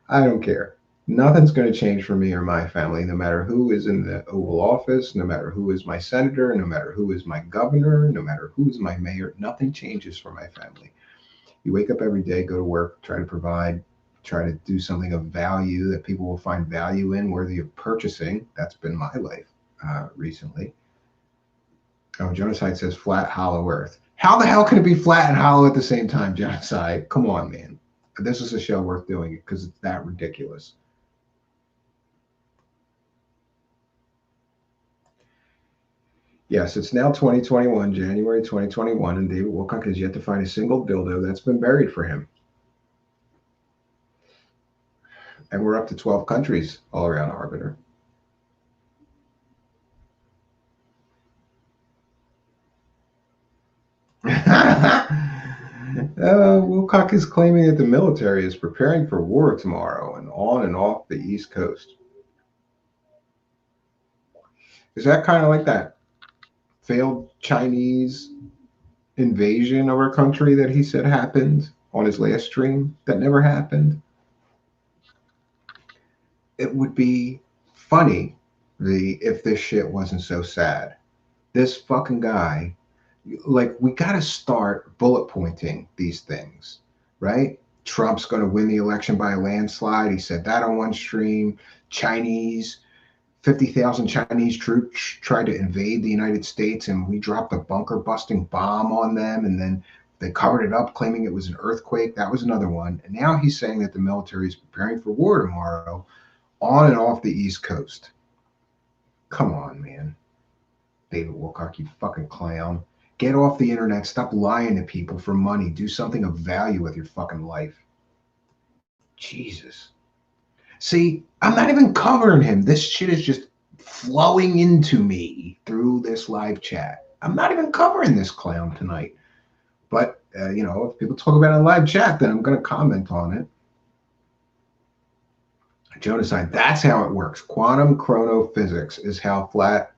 don't care. Nothing's going to change for me or my family, no matter who is in the Oval Office, no matter who is my senator, no matter who is my governor, no matter who is my mayor. Nothing changes for my family. You wake up every day, go to work, try to provide, try to do something of value that people will find value in, worthy of purchasing. That's been my life recently. Oh, Genocide says flat, hollow Earth. How the hell can it be flat and hollow at the same time, Genocide? Come on, man. This is a show worth doing it because it's that ridiculous. Yes, it's now 2021, January 2021, and David Wilcock has yet to find a single dildo that's been buried for him. And we're up to 12 countries all around Arbiter. Wilcock is claiming that the military is preparing for war tomorrow and on and off the East Coast. Is that kind of like that failed Chinese invasion of our country that he said happened on his last stream that never happened? It would be funny if this shit wasn't so sad. This fucking guy, like, we got to start bullet pointing these things, right? Trump's going to win the election by a landslide. He said that on one stream. Chinese, 50,000 Chinese troops tried to invade the United States, and we dropped a bunker busting bomb on them. And then they covered it up, claiming it was an earthquake. That was another one. And now he's saying that the military is preparing for war tomorrow on and off the East Coast. Come on, man. David Wilcock, you fucking clown. Get off the internet. Stop lying to people for money. Do something of value with your fucking life. Jesus. See, I'm not even covering him. This shit is just flowing into me through this live chat. I'm not even covering this clown tonight. But, if people talk about it in live chat, then I'm going to comment on it. Genocide, that's how it works. Quantum chronophysics is how flat,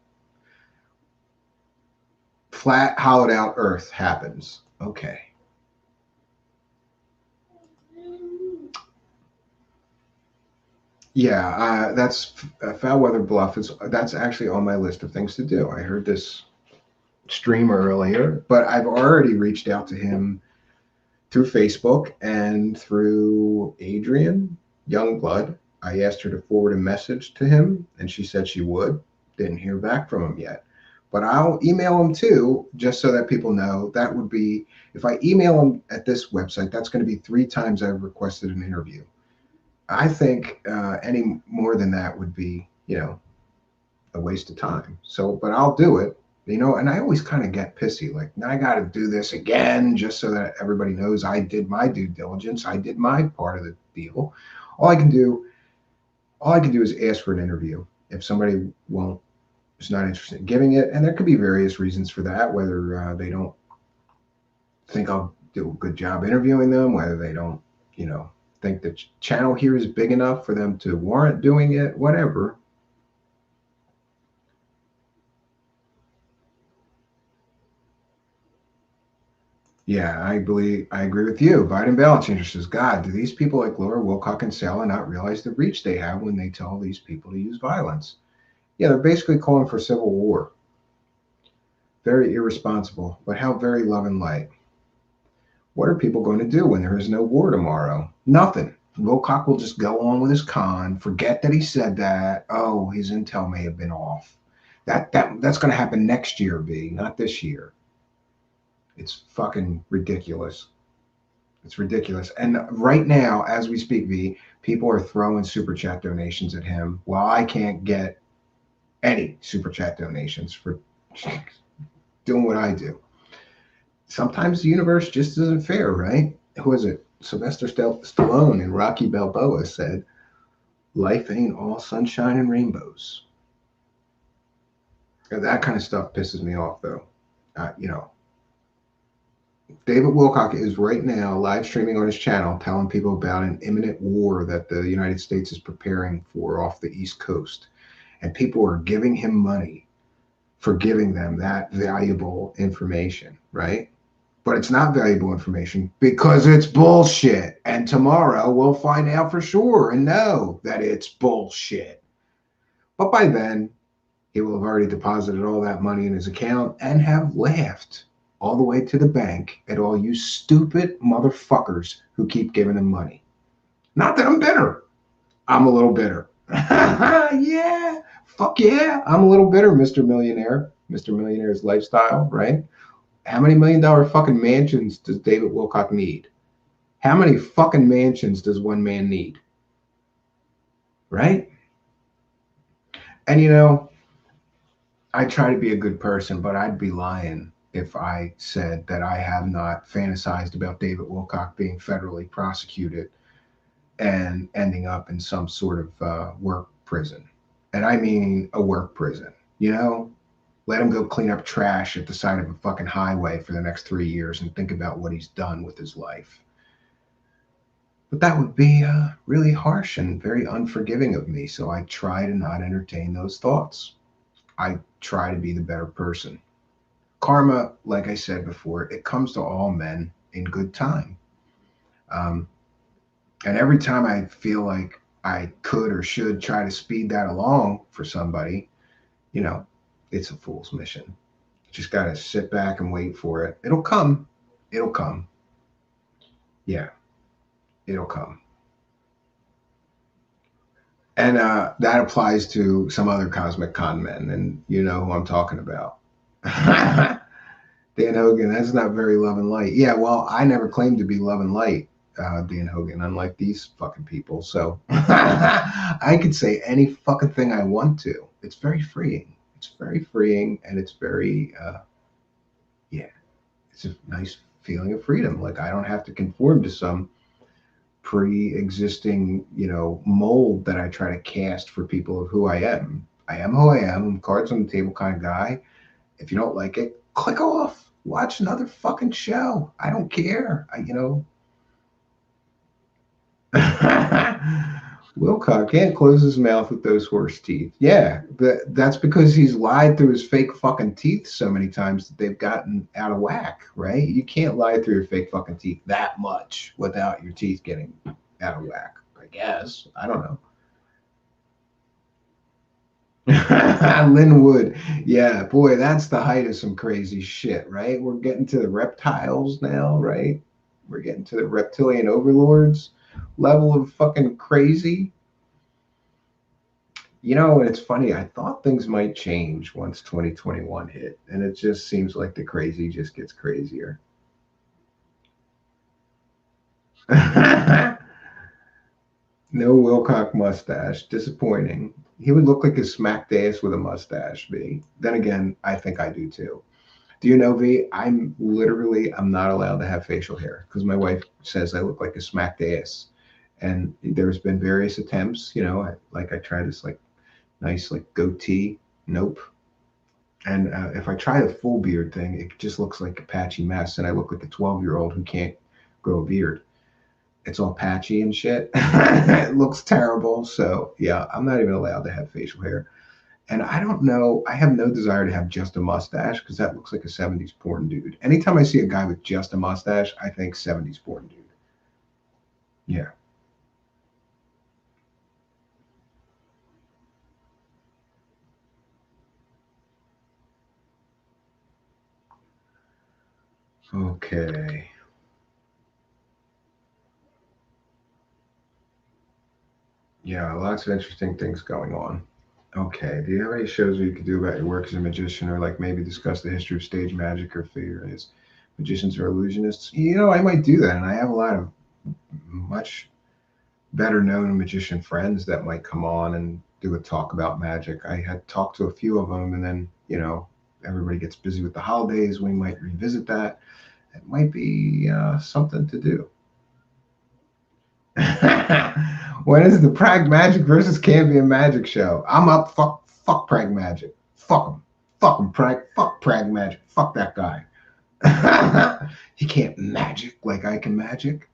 hollowed out Earth happens. Okay. Yeah, that's foul weather bluff. That's actually on my list of things to do. I heard this stream earlier, but I've already reached out to him through Facebook and through Adrian Youngblood. I asked her to forward a message to him, and she said she would. Didn't hear back from him yet. But I'll email him too, just so that people know. That would be, if I email him at this website, that's going to be 3 times I've requested an interview. I think any more than that would be, a waste of time. So, but I'll do it, and I always kind of get pissy. Like, now I got to do this again just so that everybody knows I did my due diligence. I did my part of the deal. All I can do is ask for an interview. If somebody is not interested in giving it, and there could be various reasons for that, whether they don't think I'll do a good job interviewing them, whether they don't, think the channel here is big enough for them to warrant doing it, whatever. Yeah, I agree with you. Biden Balance Changer says, God, do these people like Laura Wilcock and Sala not realize the reach they have when they tell these people to use violence? Yeah, they're basically calling for civil war. Very irresponsible, but how very love and light. What are people going to do when there is no war tomorrow? Nothing. Wilcock will just go on with his con, forget that he said that. Oh, his intel may have been off. That's going to happen next year, B, not this year. It's fucking ridiculous. It's ridiculous. And right now, as we speak, V, people are throwing super chat donations at him while I can't get any super chat donations for doing what I do. Sometimes the universe just isn't fair, right? Who is it? Sylvester Stallone in Rocky Balboa said, life ain't all sunshine and rainbows. And that kind of stuff pisses me off, though. David Wilcock is right now live streaming on his channel telling people about an imminent war that the United States is preparing for off the East Coast. And people are giving him money for giving them that valuable information, right? But it's not valuable information because it's bullshit. And tomorrow we'll find out for sure and know that it's bullshit. But by then, he will have already deposited all that money in his account and have laughed all the way to the bank at all you stupid motherfuckers who keep giving him money. Not that I'm bitter. I'm a little bitter. Yeah. Fuck yeah. I'm a little bitter, Mr. Millionaire. Mr. Millionaire's lifestyle, right? How many $1 million fucking mansions does David Wilcock need? How many fucking mansions does one man need? Right? And I try to be a good person, but I'd be lying if I said that I have not fantasized about David Wilcock being federally prosecuted and ending up in some sort of work prison. And I mean a work prison. Let him go clean up trash at the side of a fucking highway for the next 3 years and think about what he's done with his life. But that would be really harsh and very unforgiving of me. So I try to not entertain those thoughts. I try to be the better person. Karma, like I said before, it comes to all men in good time. And every time I feel like I could or should try to speed that along for somebody, it's a fool's mission. You just got to sit back and wait for it. It'll come. It'll come. Yeah, it'll come. And that applies to some other cosmic con men, and you know who I'm talking about. Dan Hogan, that's not very love and light. Yeah, well, I never claimed to be love and light, Dan Hogan, unlike these fucking people. So I could say any fucking thing I want to. It's very freeing. It's very freeing, and it's very, yeah, it's a nice feeling of freedom. Like I don't have to conform to some pre-existing, mold that I try to cast for people of who I am. I am who I am. I'm cards on the table kind of guy. If you don't like it, click off. Watch another fucking show. I don't care. Wilcock can't close his mouth with those horse teeth. Yeah, that's because he's lied through his fake fucking teeth so many times that they've gotten out of whack, right? You can't lie through your fake fucking teeth that much without your teeth getting out of whack, I guess. I don't know. Linwood. Yeah, boy, that's the height of some crazy shit, right? We're getting to the reptiles now, right? We're getting to the reptilian overlords level of fucking crazy. And it's funny, I thought things might change once 2021 hit, and it just seems like the crazy just gets crazier. No Wilcock mustache. Disappointing. He would look like a smacked ass with a mustache, V. Then again, I think I do too. Do you know, V? I'm not allowed to have facial hair because my wife says I look like a smacked ass. And there's been various attempts, I try this nice goatee. Nope. And if I try the full beard thing, it just looks like a patchy mess. And I look like a 12-year-old who can't grow a beard. It's all patchy and shit. It looks terrible. So yeah, I'm not even allowed to have facial hair. And I don't know, I have no desire to have just a mustache because that looks like a 70s porn dude. Anytime I see a guy with just a mustache, I think 70s porn dude. Yeah. Okay. Yeah, lots of interesting things going on. Okay. Do you have any shows you could do about your work as a magician or maybe discuss the history of stage magic or figure as magicians or illusionists? I might do that. And I have a lot of much better known magician friends that might come on and do a talk about magic. I had talked to a few of them and then, everybody gets busy with the holidays. We might revisit that. It might be something to do. When is the Prag Magic versus Cambion Magic show? I'm up. Fuck Prag Magic. Fuck him, Prag. Fuck Prag Magic. Fuck that guy. He can't magic like I can magic.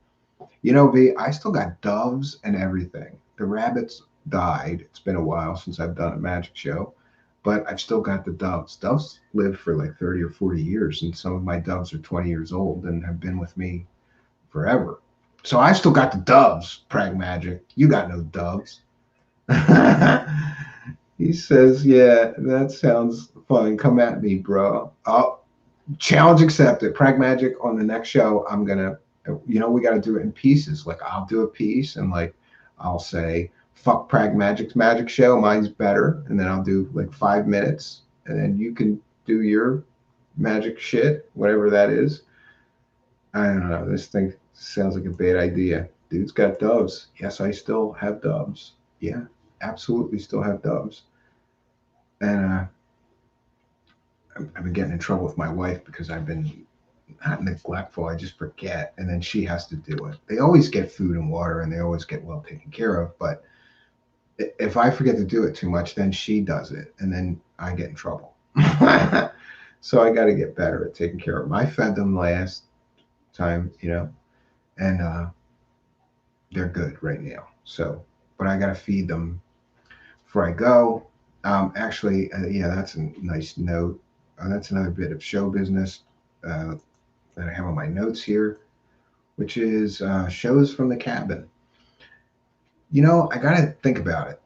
V, I still got doves and everything. The rabbits died. It's been a while since I've done a magic show, but I've still got the doves. Doves live for like 30 or 40 years, and some of my doves are 20 years old and have been with me forever. So I still got the doves, Prag Magic. You got no doves. He says, yeah, that sounds fun. Come at me, bro. Oh, challenge accepted. Pragmagic on the next show. I'm gonna, we got to do it in pieces. Like I'll do a piece and like I'll say, "Fuck Pragmagic's magic show. Mine's better," and then I'll do like 5 minutes, and then you can do your magic shit, whatever that is. I don't know. This thing sounds like a bad idea. Dude's got doves. Yes, I still have doves. Yeah, absolutely still have doves. And I've been getting in trouble with my wife because I've been not neglectful. I just forget, and then she has to do it. They always get food and water, and they always get well taken care of. But if I forget to do it too much, then she does it, and then I get in trouble. So I got to get better at taking care of them. I fed them last time, and they're good right now. So, but I got to feed them before I go. Actually, yeah, that's a nice note. That's another bit of show business that I have on my notes here, which is shows from the cabin. I got to think about it.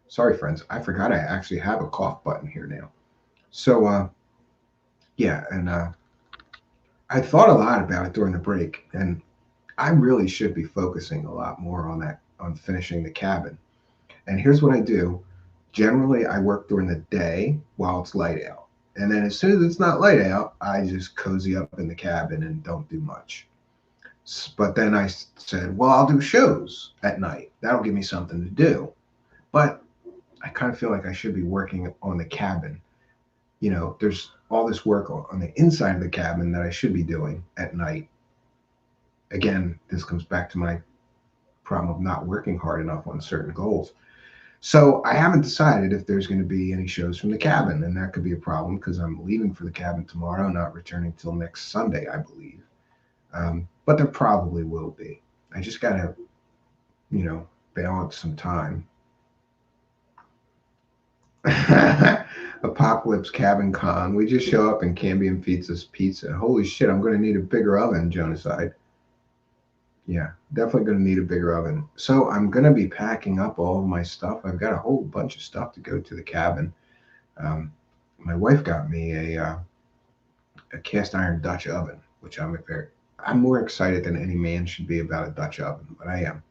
Sorry, friends. I forgot I actually have a cough button here now. So, yeah, and I thought a lot about it during the break, and I really should be focusing a lot more on that, on finishing the cabin. And here's what I do. Generally, I work during the day while it's light out. And then as soon as it's not light out, I just cozy up in the cabin and don't do much. But then I said, well, I'll do shows at night. That'll give me something to do. But I kind of feel like I should be working on the cabin. There's all this work on the inside of the cabin that I should be doing at night. Again, this comes back to my problem of not working hard enough on certain goals. So I haven't decided if there's going to be any shows from the cabin, and that could be a problem because I'm leaving for the cabin tomorrow, not returning till next Sunday, I believe. But there probably will be. I just got to, balance some time. Apocalypse Cabin Con. We just show up and Cambium feeds us pizza. Holy shit, I'm going to need a bigger oven, Jonaside. Yeah, definitely going to need a bigger oven. So I'm going to be packing up all of my stuff. I've got a whole bunch of stuff to go to the cabin. My wife got me a cast iron Dutch oven, which I'm more excited than any man should be about a Dutch oven, but I am.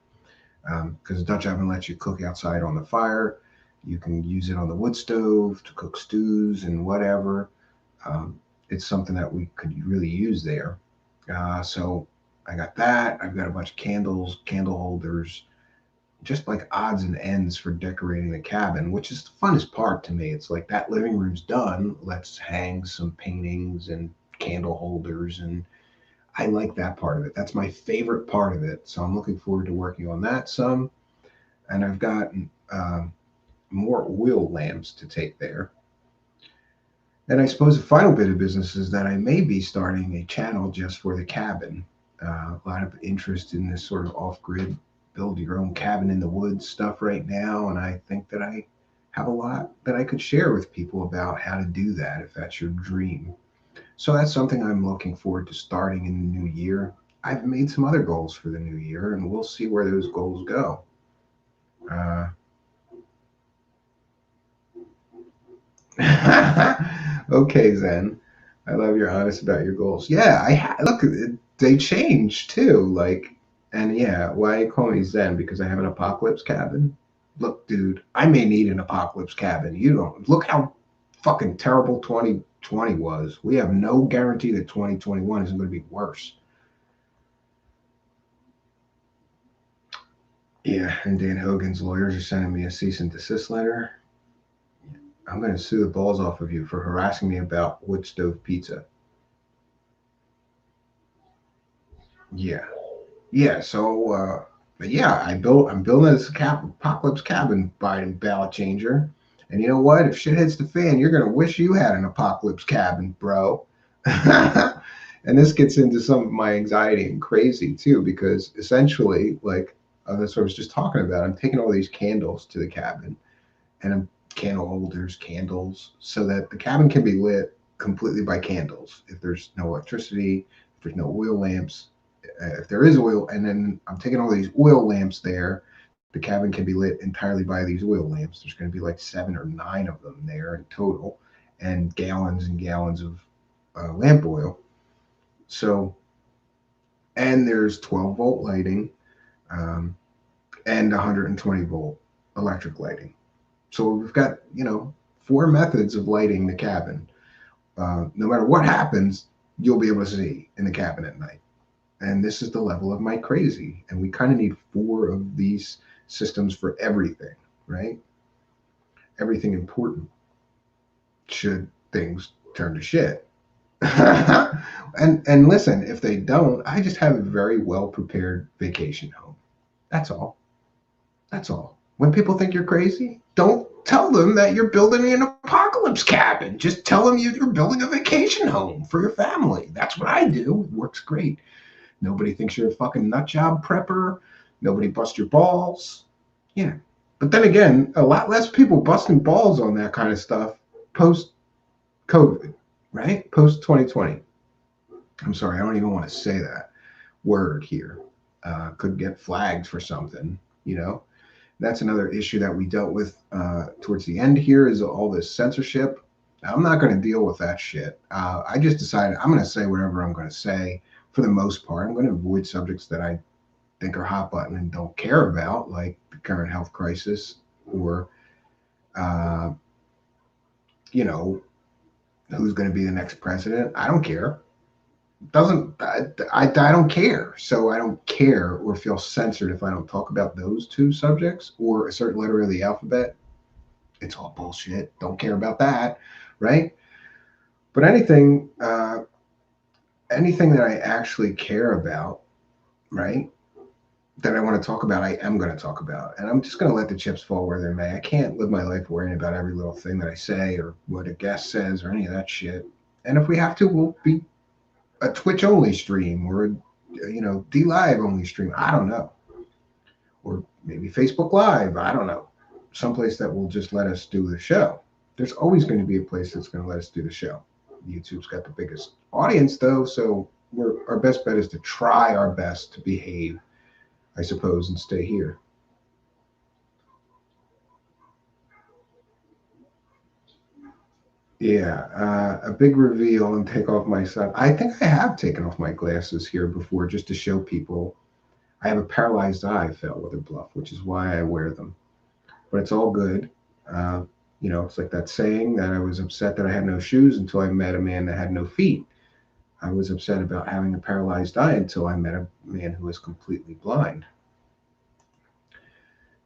Because a Dutch oven lets you cook outside on the fire. You can use it on the wood stove to cook stews and whatever. It's something that we could really use there. So I got that. I've got a bunch of candles, candle holders, just like odds and ends for decorating the cabin, which is the funnest part to me. It's like that living room's done. Let's hang some paintings and candle holders, and I like that part of it. That's my favorite part of it. So I'm looking forward to working on that some. And I've got more oil lamps to take there. And I suppose the final bit of business is that I may be starting a channel just for the cabin. A lot of interest in this sort of off-grid, build your own cabin in the woods stuff right now. And I think that I have a lot that I could share with people about how to do that if that's your dream. So that's something I'm looking forward to starting in the new year. I've made some other goals for the new year, and we'll see where those goals go. Uh, okay, Zen. I love you're honest about your goals. Yeah, look. They change too. Like, and yeah, why you call me Zen? Because I have an apocalypse cabin. Look, dude, I may need an apocalypse cabin. You don't look how fucking terrible 2020 was. We have no guarantee that 2021 isn't going to be worse. Yeah, and Dan Hogan's lawyers are sending me a cease and desist letter. I'm going to sue the balls off of you for harassing me about wood stove pizza. Yeah, yeah. So, but yeah, I'm building this apocalypse cabin by ballot changer, And you know what? If shit hits the fan, you're gonna wish you had an apocalypse cabin, bro. And this gets into some of my anxiety and crazy too, because essentially, like that's what I was just talking about. I'm taking all these candles to the cabin, and I'm candle holders, candles, so that the cabin can be lit completely by candles. If there's no electricity, if there's no oil lamps, if there is oil, and then I'm taking all these oil lamps there. The cabin can be lit entirely by these oil lamps. There's going to be like 7 or 9 of them there in total, and gallons of lamp oil. So, and there's 12-volt lighting, um, and 120-volt electric lighting. So we've got, 4 methods of lighting the cabin. No matter what happens, you'll be able to see in the cabin at night. And this is the level of my crazy. And we kind of need 4 of these systems for everything, right? Everything important should things turn to shit. And listen, if they don't, I just have a very well prepared vacation home. That's all. That's all. When people think you're crazy, don't tell them that you're building an apocalypse cabin. Just tell them you're building a vacation home for your family. That's what I do. It works great. Nobody thinks you're a fucking nut job prepper. Nobody busts your balls. Yeah. But then again, a lot less people busting balls on that kind of stuff post COVID, right? Post 2020. I'm sorry, I don't even want to say that word here. Could get flagged for something, you know? That's another issue that we dealt with towards the end here is all this censorship. I'm not going to deal with that shit. I just decided I'm going to say whatever I'm going to say for the most part. I'm going to avoid subjects that I think are hot button and don't care about, like the current health crisis or, uh, you know, who's going to be the next president. I don't care. Doesn't I don't care. So I don't care or feel censored if I don't talk about those 2 subjects or a certain letter of the alphabet. It's all bullshit. Don't care about that, right? But anything that I actually care about, right? That I want to talk about, I am going to talk about. And I'm just going to let the chips fall where they may. I can't live my life worrying about every little thing that I say or what a guest says or any of that shit. And if we have to, we'll be a Twitch only stream or a D Live only stream. I don't know. Or maybe Facebook Live. I don't know. Someplace that will just let us do the show. There's always going to be a place that's going to let us do the show. YouTube's got the biggest audience though, so our best bet is to try our best to behave, I suppose, and stay here. Yeah, a big reveal and take off my sun. I think I have taken off my glasses here before just to show people I have a paralyzed eye, Fairweather Bluff, which is why I wear them. But it's all good. Uh, it's like that saying that I was upset that I had no shoes until I met a man that had no feet. I was upset about having a paralyzed eye until I met a man who was completely blind.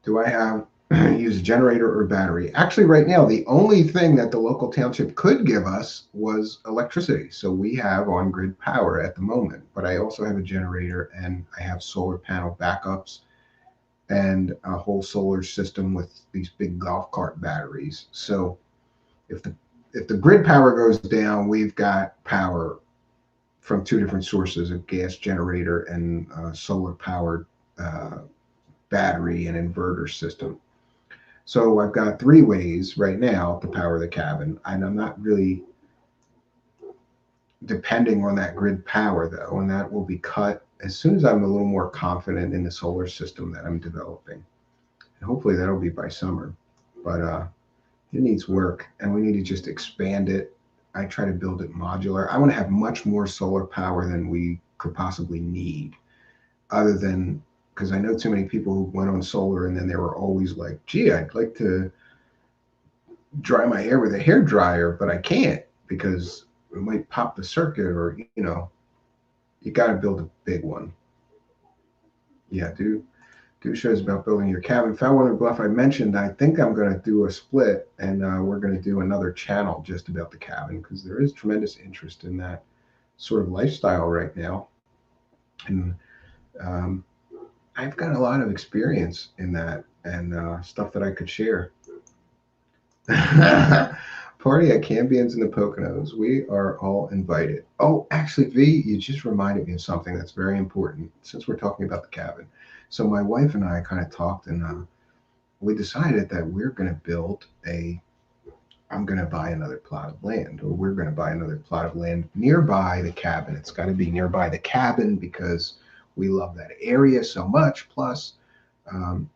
Do I have use a generator or battery? Actually, right now, the only thing that the local township could give us was electricity. So we have on grid power at the moment, but I also have a generator and I have solar panel backups and a whole solar system with these big golf cart batteries. So if the grid power goes down, we've got power from 2 different sources: a gas generator and a solar powered uh, battery and inverter system. So I've got 3 ways right now to power the cabin, and I'm not really depending on that grid power though, and that will be cut as soon as I'm a little more confident in the solar system that I'm developing. And hopefully that'll be by summer. But it needs work, and we need to just expand it. I try to build it modular. I want to have much more solar power than we could possibly need, other than because I know too many people who went on solar and then they were always like, gee, I'd like to dry my hair with a hair dryer, but I can't because it might pop the circuit, or you got to build a big one. Yeah, do shows about building your cabin. Foundwater Bluff, I mentioned, I think I'm going to do a split, and we're going to do another channel just about the cabin because there is tremendous interest in that sort of lifestyle right now. And um, I've got a lot of experience in that and stuff that I could share. Party at Campions in the Poconos. We are all invited. Oh, actually, V, you just reminded me of something that's very important since we're talking about the cabin. So my wife and I kind of talked, and we decided that we're going to build a. I'm going to buy another plot of land, or we're going to buy another plot of land nearby the cabin. It's got to be nearby the cabin because we love that area so much. Plus, um,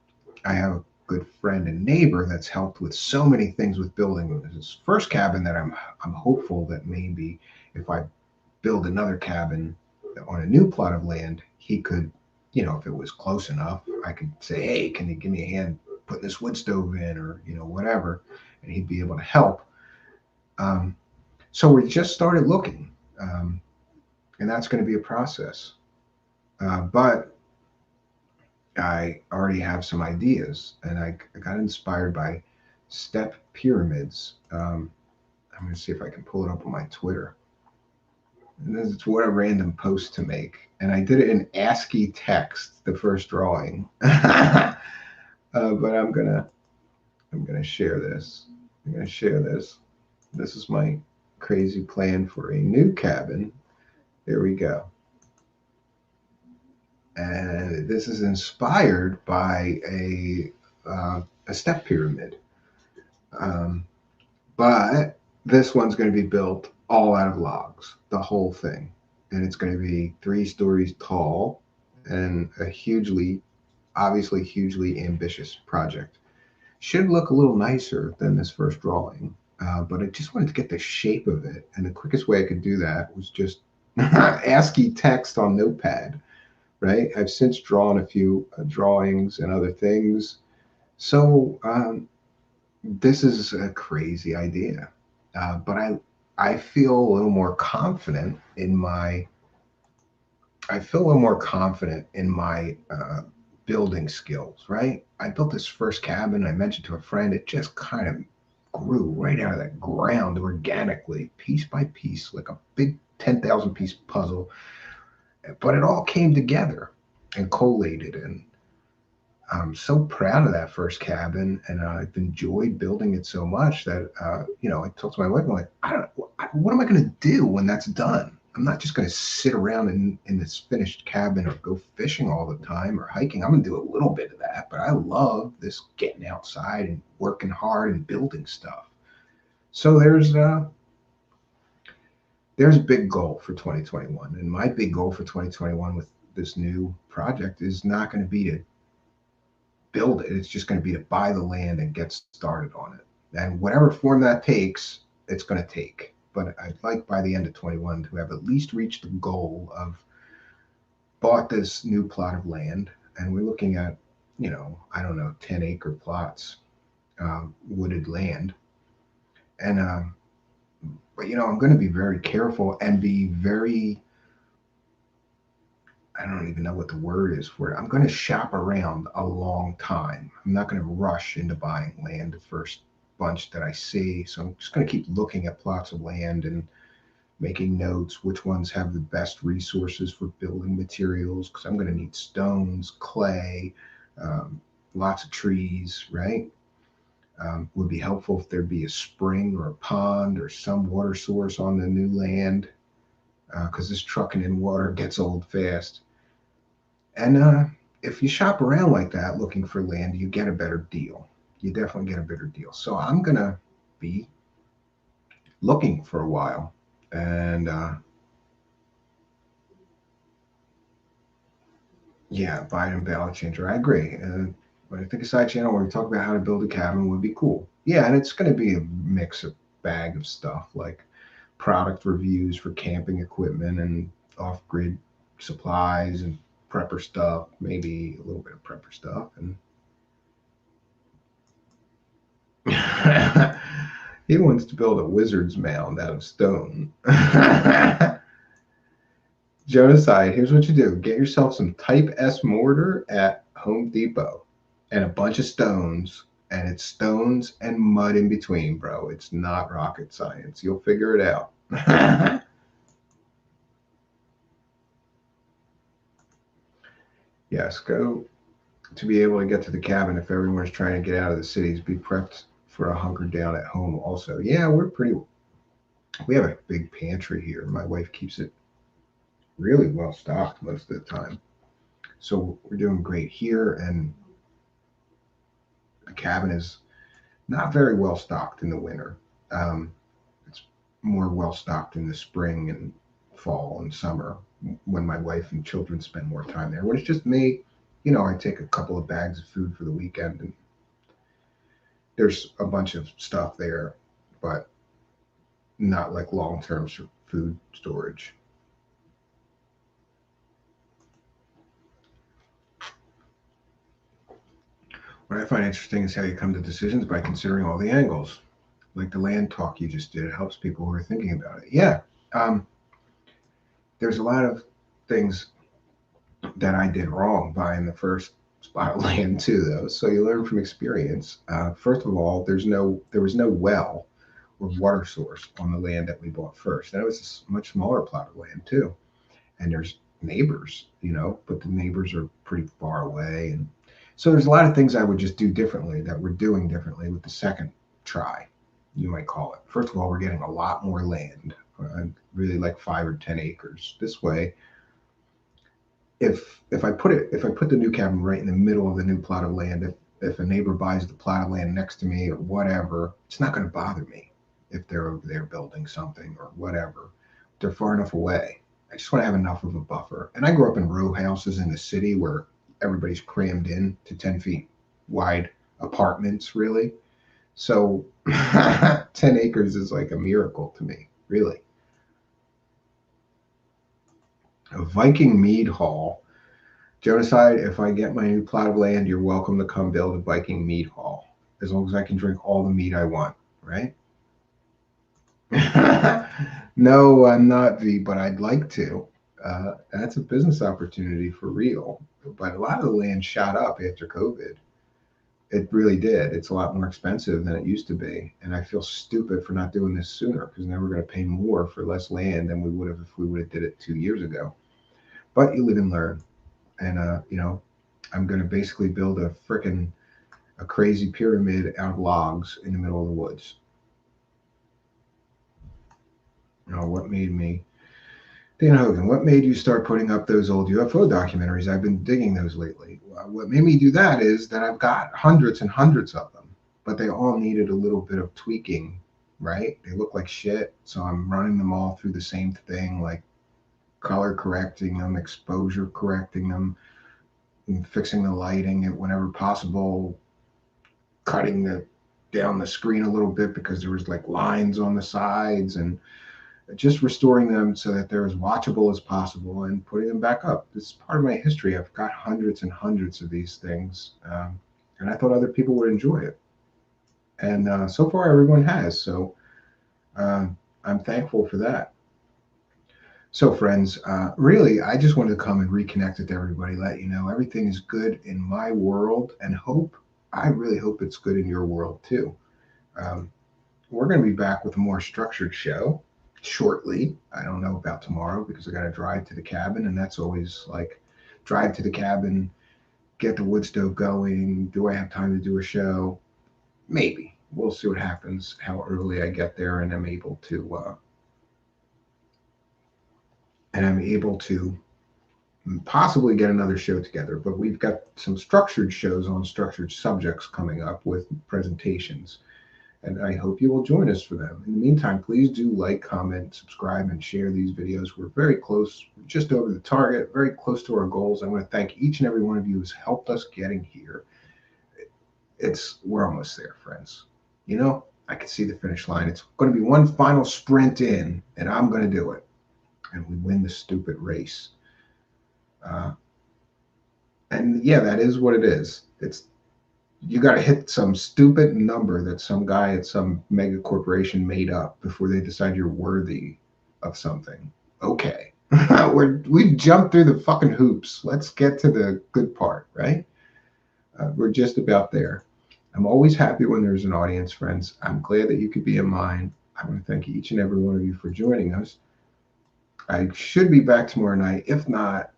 I have a good friend and neighbor that's helped with so many things with building his first cabin that I'm hopeful that maybe if I build another cabin on a new plot of land, he could, if it was close enough, I could say, hey, can you give me a hand putting this wood stove in or, whatever, and he'd be able to help. Um, so we just started looking, and that's going to be a process. But I already have some ideas, and I got inspired by step pyramids. I'm going to see if I can pull it up on my Twitter. And this is what a random post to make, and I did it in ASCII text, the first drawing. But I'm gonna share this. I'm gonna share this. This is my crazy plan for a new cabin. There we go. And this is inspired by a step pyramid. Um, but this one's going to be built all out of logs, the whole thing. And it's going to be 3 stories tall and a obviously hugely ambitious project. Should look a little nicer than this first drawing, but I just wanted to get the shape of it. And the quickest way I could do that was just ASCII text on Notepad, right? I've since drawn a few drawings and other things. So this is a crazy idea, but I feel a little more confident in my I feel a little more confident in my building skills. Right, I built this first cabin. I mentioned to a friend, it just kind of grew right out of the ground organically, piece by piece, like a big 10,000 piece puzzle. But it all came together and collated, and I'm so proud of that first cabin, and I've enjoyed building it so much that I talked to my wife. I'm like, I don't, what am I going to do when that's done? I'm not just going to sit around in this finished cabin or go fishing all the time or hiking. I'm going to do a little bit of that, but I love this getting outside and working hard and building stuff. So there's a big goal for 2021, and my big goal for 2021 with this new project is not going to be to build it. It's just going to be to buy the land and get started on it. And whatever form that takes, it's going to take. But I'd like by the end of 21 to have at least reached the goal of bought this new plot of land. And we're looking at, I don't know, 10-acre plots, wooded land. And, but, I'm going to be very careful and be very, I don't even know what the word is for it. I'm going to shop around a long time. I'm not going to rush into buying land the first bunch that I see. So I'm just going to keep looking at plots of land and making notes which ones have the best resources for building materials because I'm going to need stones, clay, um, lots of trees, right? Would be helpful if there'd be a spring or a pond or some water source on the new land because this trucking in water gets old fast. And if you shop around like that looking for land, you get a better deal. You definitely get a better deal. So I'm going to be looking for a while. And yeah, buying a ballot changer. I agree. But I think a side channel where we talk about how to build a cabin would be cool. Yeah, and it's going to be a mix of bag of stuff like product reviews for camping equipment and off grid supplies and prepper stuff, maybe a little bit of prepper stuff. And he wants to build a wizard's mound out of stone. Genocide, here's what you do. Get yourself some Type S mortar at Home Depot and a bunch of stones. And it's stones and mud in between, bro. It's not rocket science. You'll figure it out. Yes, go to be able to get to the cabin if everyone's trying to get out of the cities. Be prepped for a hunker down at home also. Yeah, we have a big pantry here. My wife keeps it really well stocked most of the time. So we're doing great here, and the cabin is not very well stocked in the winter. Um, it's more well stocked in the spring and fall and summer when my wife and children spend more time there. When it's just me, I take a couple of bags of food for the weekend, and there's a bunch of stuff there, but not like long term food storage. What I find interesting is how you come to decisions by considering all the angles, like the land talk you just did. It helps people who are thinking about it. Yeah, um, there's a lot of things that I did wrong buying the first spot of land too, though. So you learn from experience. First of all, there was no well or water source on the land that we bought first. That was a much smaller plot of land too, and there's neighbors, but the neighbors are pretty far away, and so there's a lot of things I would just do differently that we're doing differently with the second try, you might call it. First of all, we're getting a lot more land, really like 5 or 10 acres. This way, if I put the new cabin right in the middle of the new plot of land, if a neighbor buys the plot of land next to me or whatever, it's not going to bother me if they're over there building something or whatever. They're far enough away. I just want to have enough of a buffer. And I grew up in row houses in the city where everybody's crammed in to 10 feet wide apartments, really. So 10 acres is like a miracle to me, really. A Viking mead hall. Genocide, if I get my new plot of land, you're welcome to come build a Viking mead hall, as long as I can drink all the mead I want, right? No, I'm not V, but I'd like to. That's a business opportunity for real. But a lot of the land shot up after COVID. It really did. It's a lot more expensive than it used to be. And I feel stupid for not doing this sooner because now we're going to pay more for less land than we would have if we would have did it 2 years ago. But you live and learn. And, I'm going to basically build a crazy pyramid out of logs in the middle of the woods. What made me Dan Hogan, what made you start putting up those old UFO documentaries? I've been digging those lately. What made me do that is that I've got hundreds and hundreds of them, but they all needed a little bit of tweaking, right? They look like shit, so I'm running them all through the same thing, like color correcting them, exposure correcting them, and fixing the lighting and whenever possible, cutting down the screen a little bit because there was like lines on the sides and just restoring them so that they're as watchable as possible and putting them back up. This is part of my history. I've got hundreds and hundreds of these things, and I thought other people would enjoy it. And so far, everyone has. So I'm thankful for that. So, friends, really, I just wanted to come and reconnect with everybody, let you know everything is good in my world, and I really hope it's good in your world too. Um, we're going to be back with a more structured show shortly. I don't know about tomorrow because I got to drive to the cabin, and that's always like drive to the cabin, get the wood stove going. Do I have time to do a show? Maybe. We'll see what happens, how early I get there, and I'm able to possibly get another show together. But we've got some structured shows on structured subjects coming up with presentations, and I hope you will join us for them. In the meantime, please do like, comment, subscribe, and share these videos. We're very close, just over the target, very close to our goals. I want to thank each and every one of you who's helped us getting here. We're almost there, friends. I can see the finish line. It's going to be one final sprint in, and I'm going to do it. And we win the stupid race. And yeah, that is what it is. You got to hit some stupid number that some guy at some mega corporation made up before they decide you're worthy of something. Okay. We've jumped through the fucking hoops. Let's get to the good part, right? We're just about there. I'm always happy when there's an audience, friends. I'm glad that you could be in mine. I want to thank each and every one of you for joining us. I should be back tomorrow night. If not,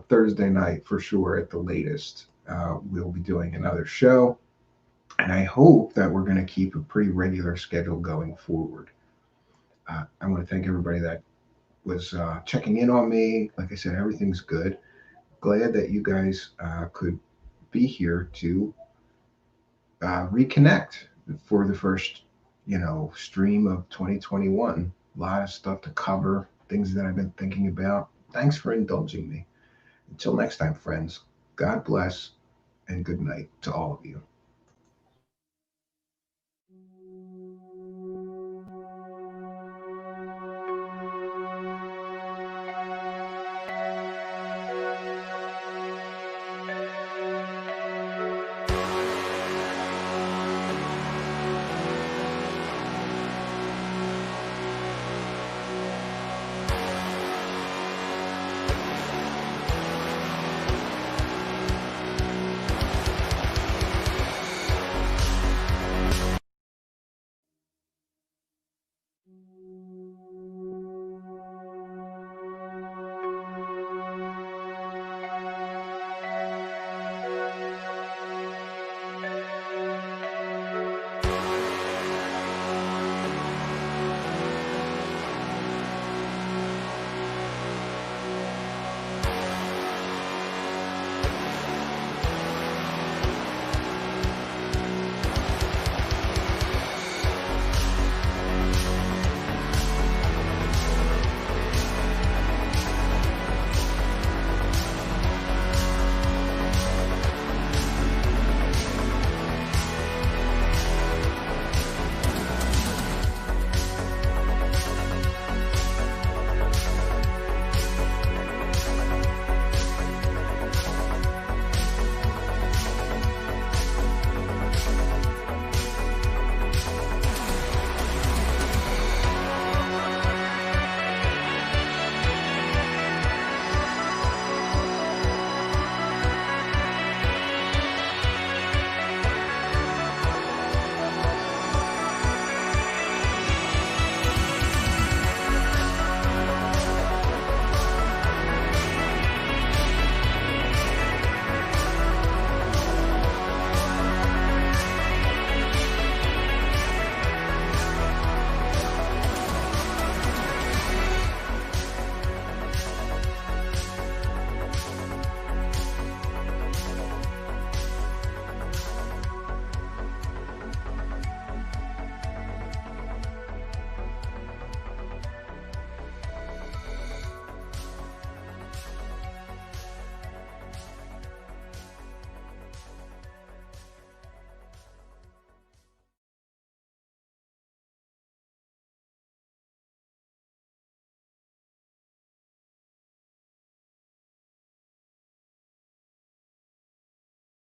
Thursday night for sure at the latest. We'll be doing another show. And I hope that we're going to keep a pretty regular schedule going forward. I want to thank everybody that was checking in on me. Like I said, everything's good. Glad that you guys could be here to reconnect for the first, stream of 2021. A lot of stuff to cover, things that I've been thinking about. Thanks for indulging me. Until next time, friends, God bless and good night to all of you.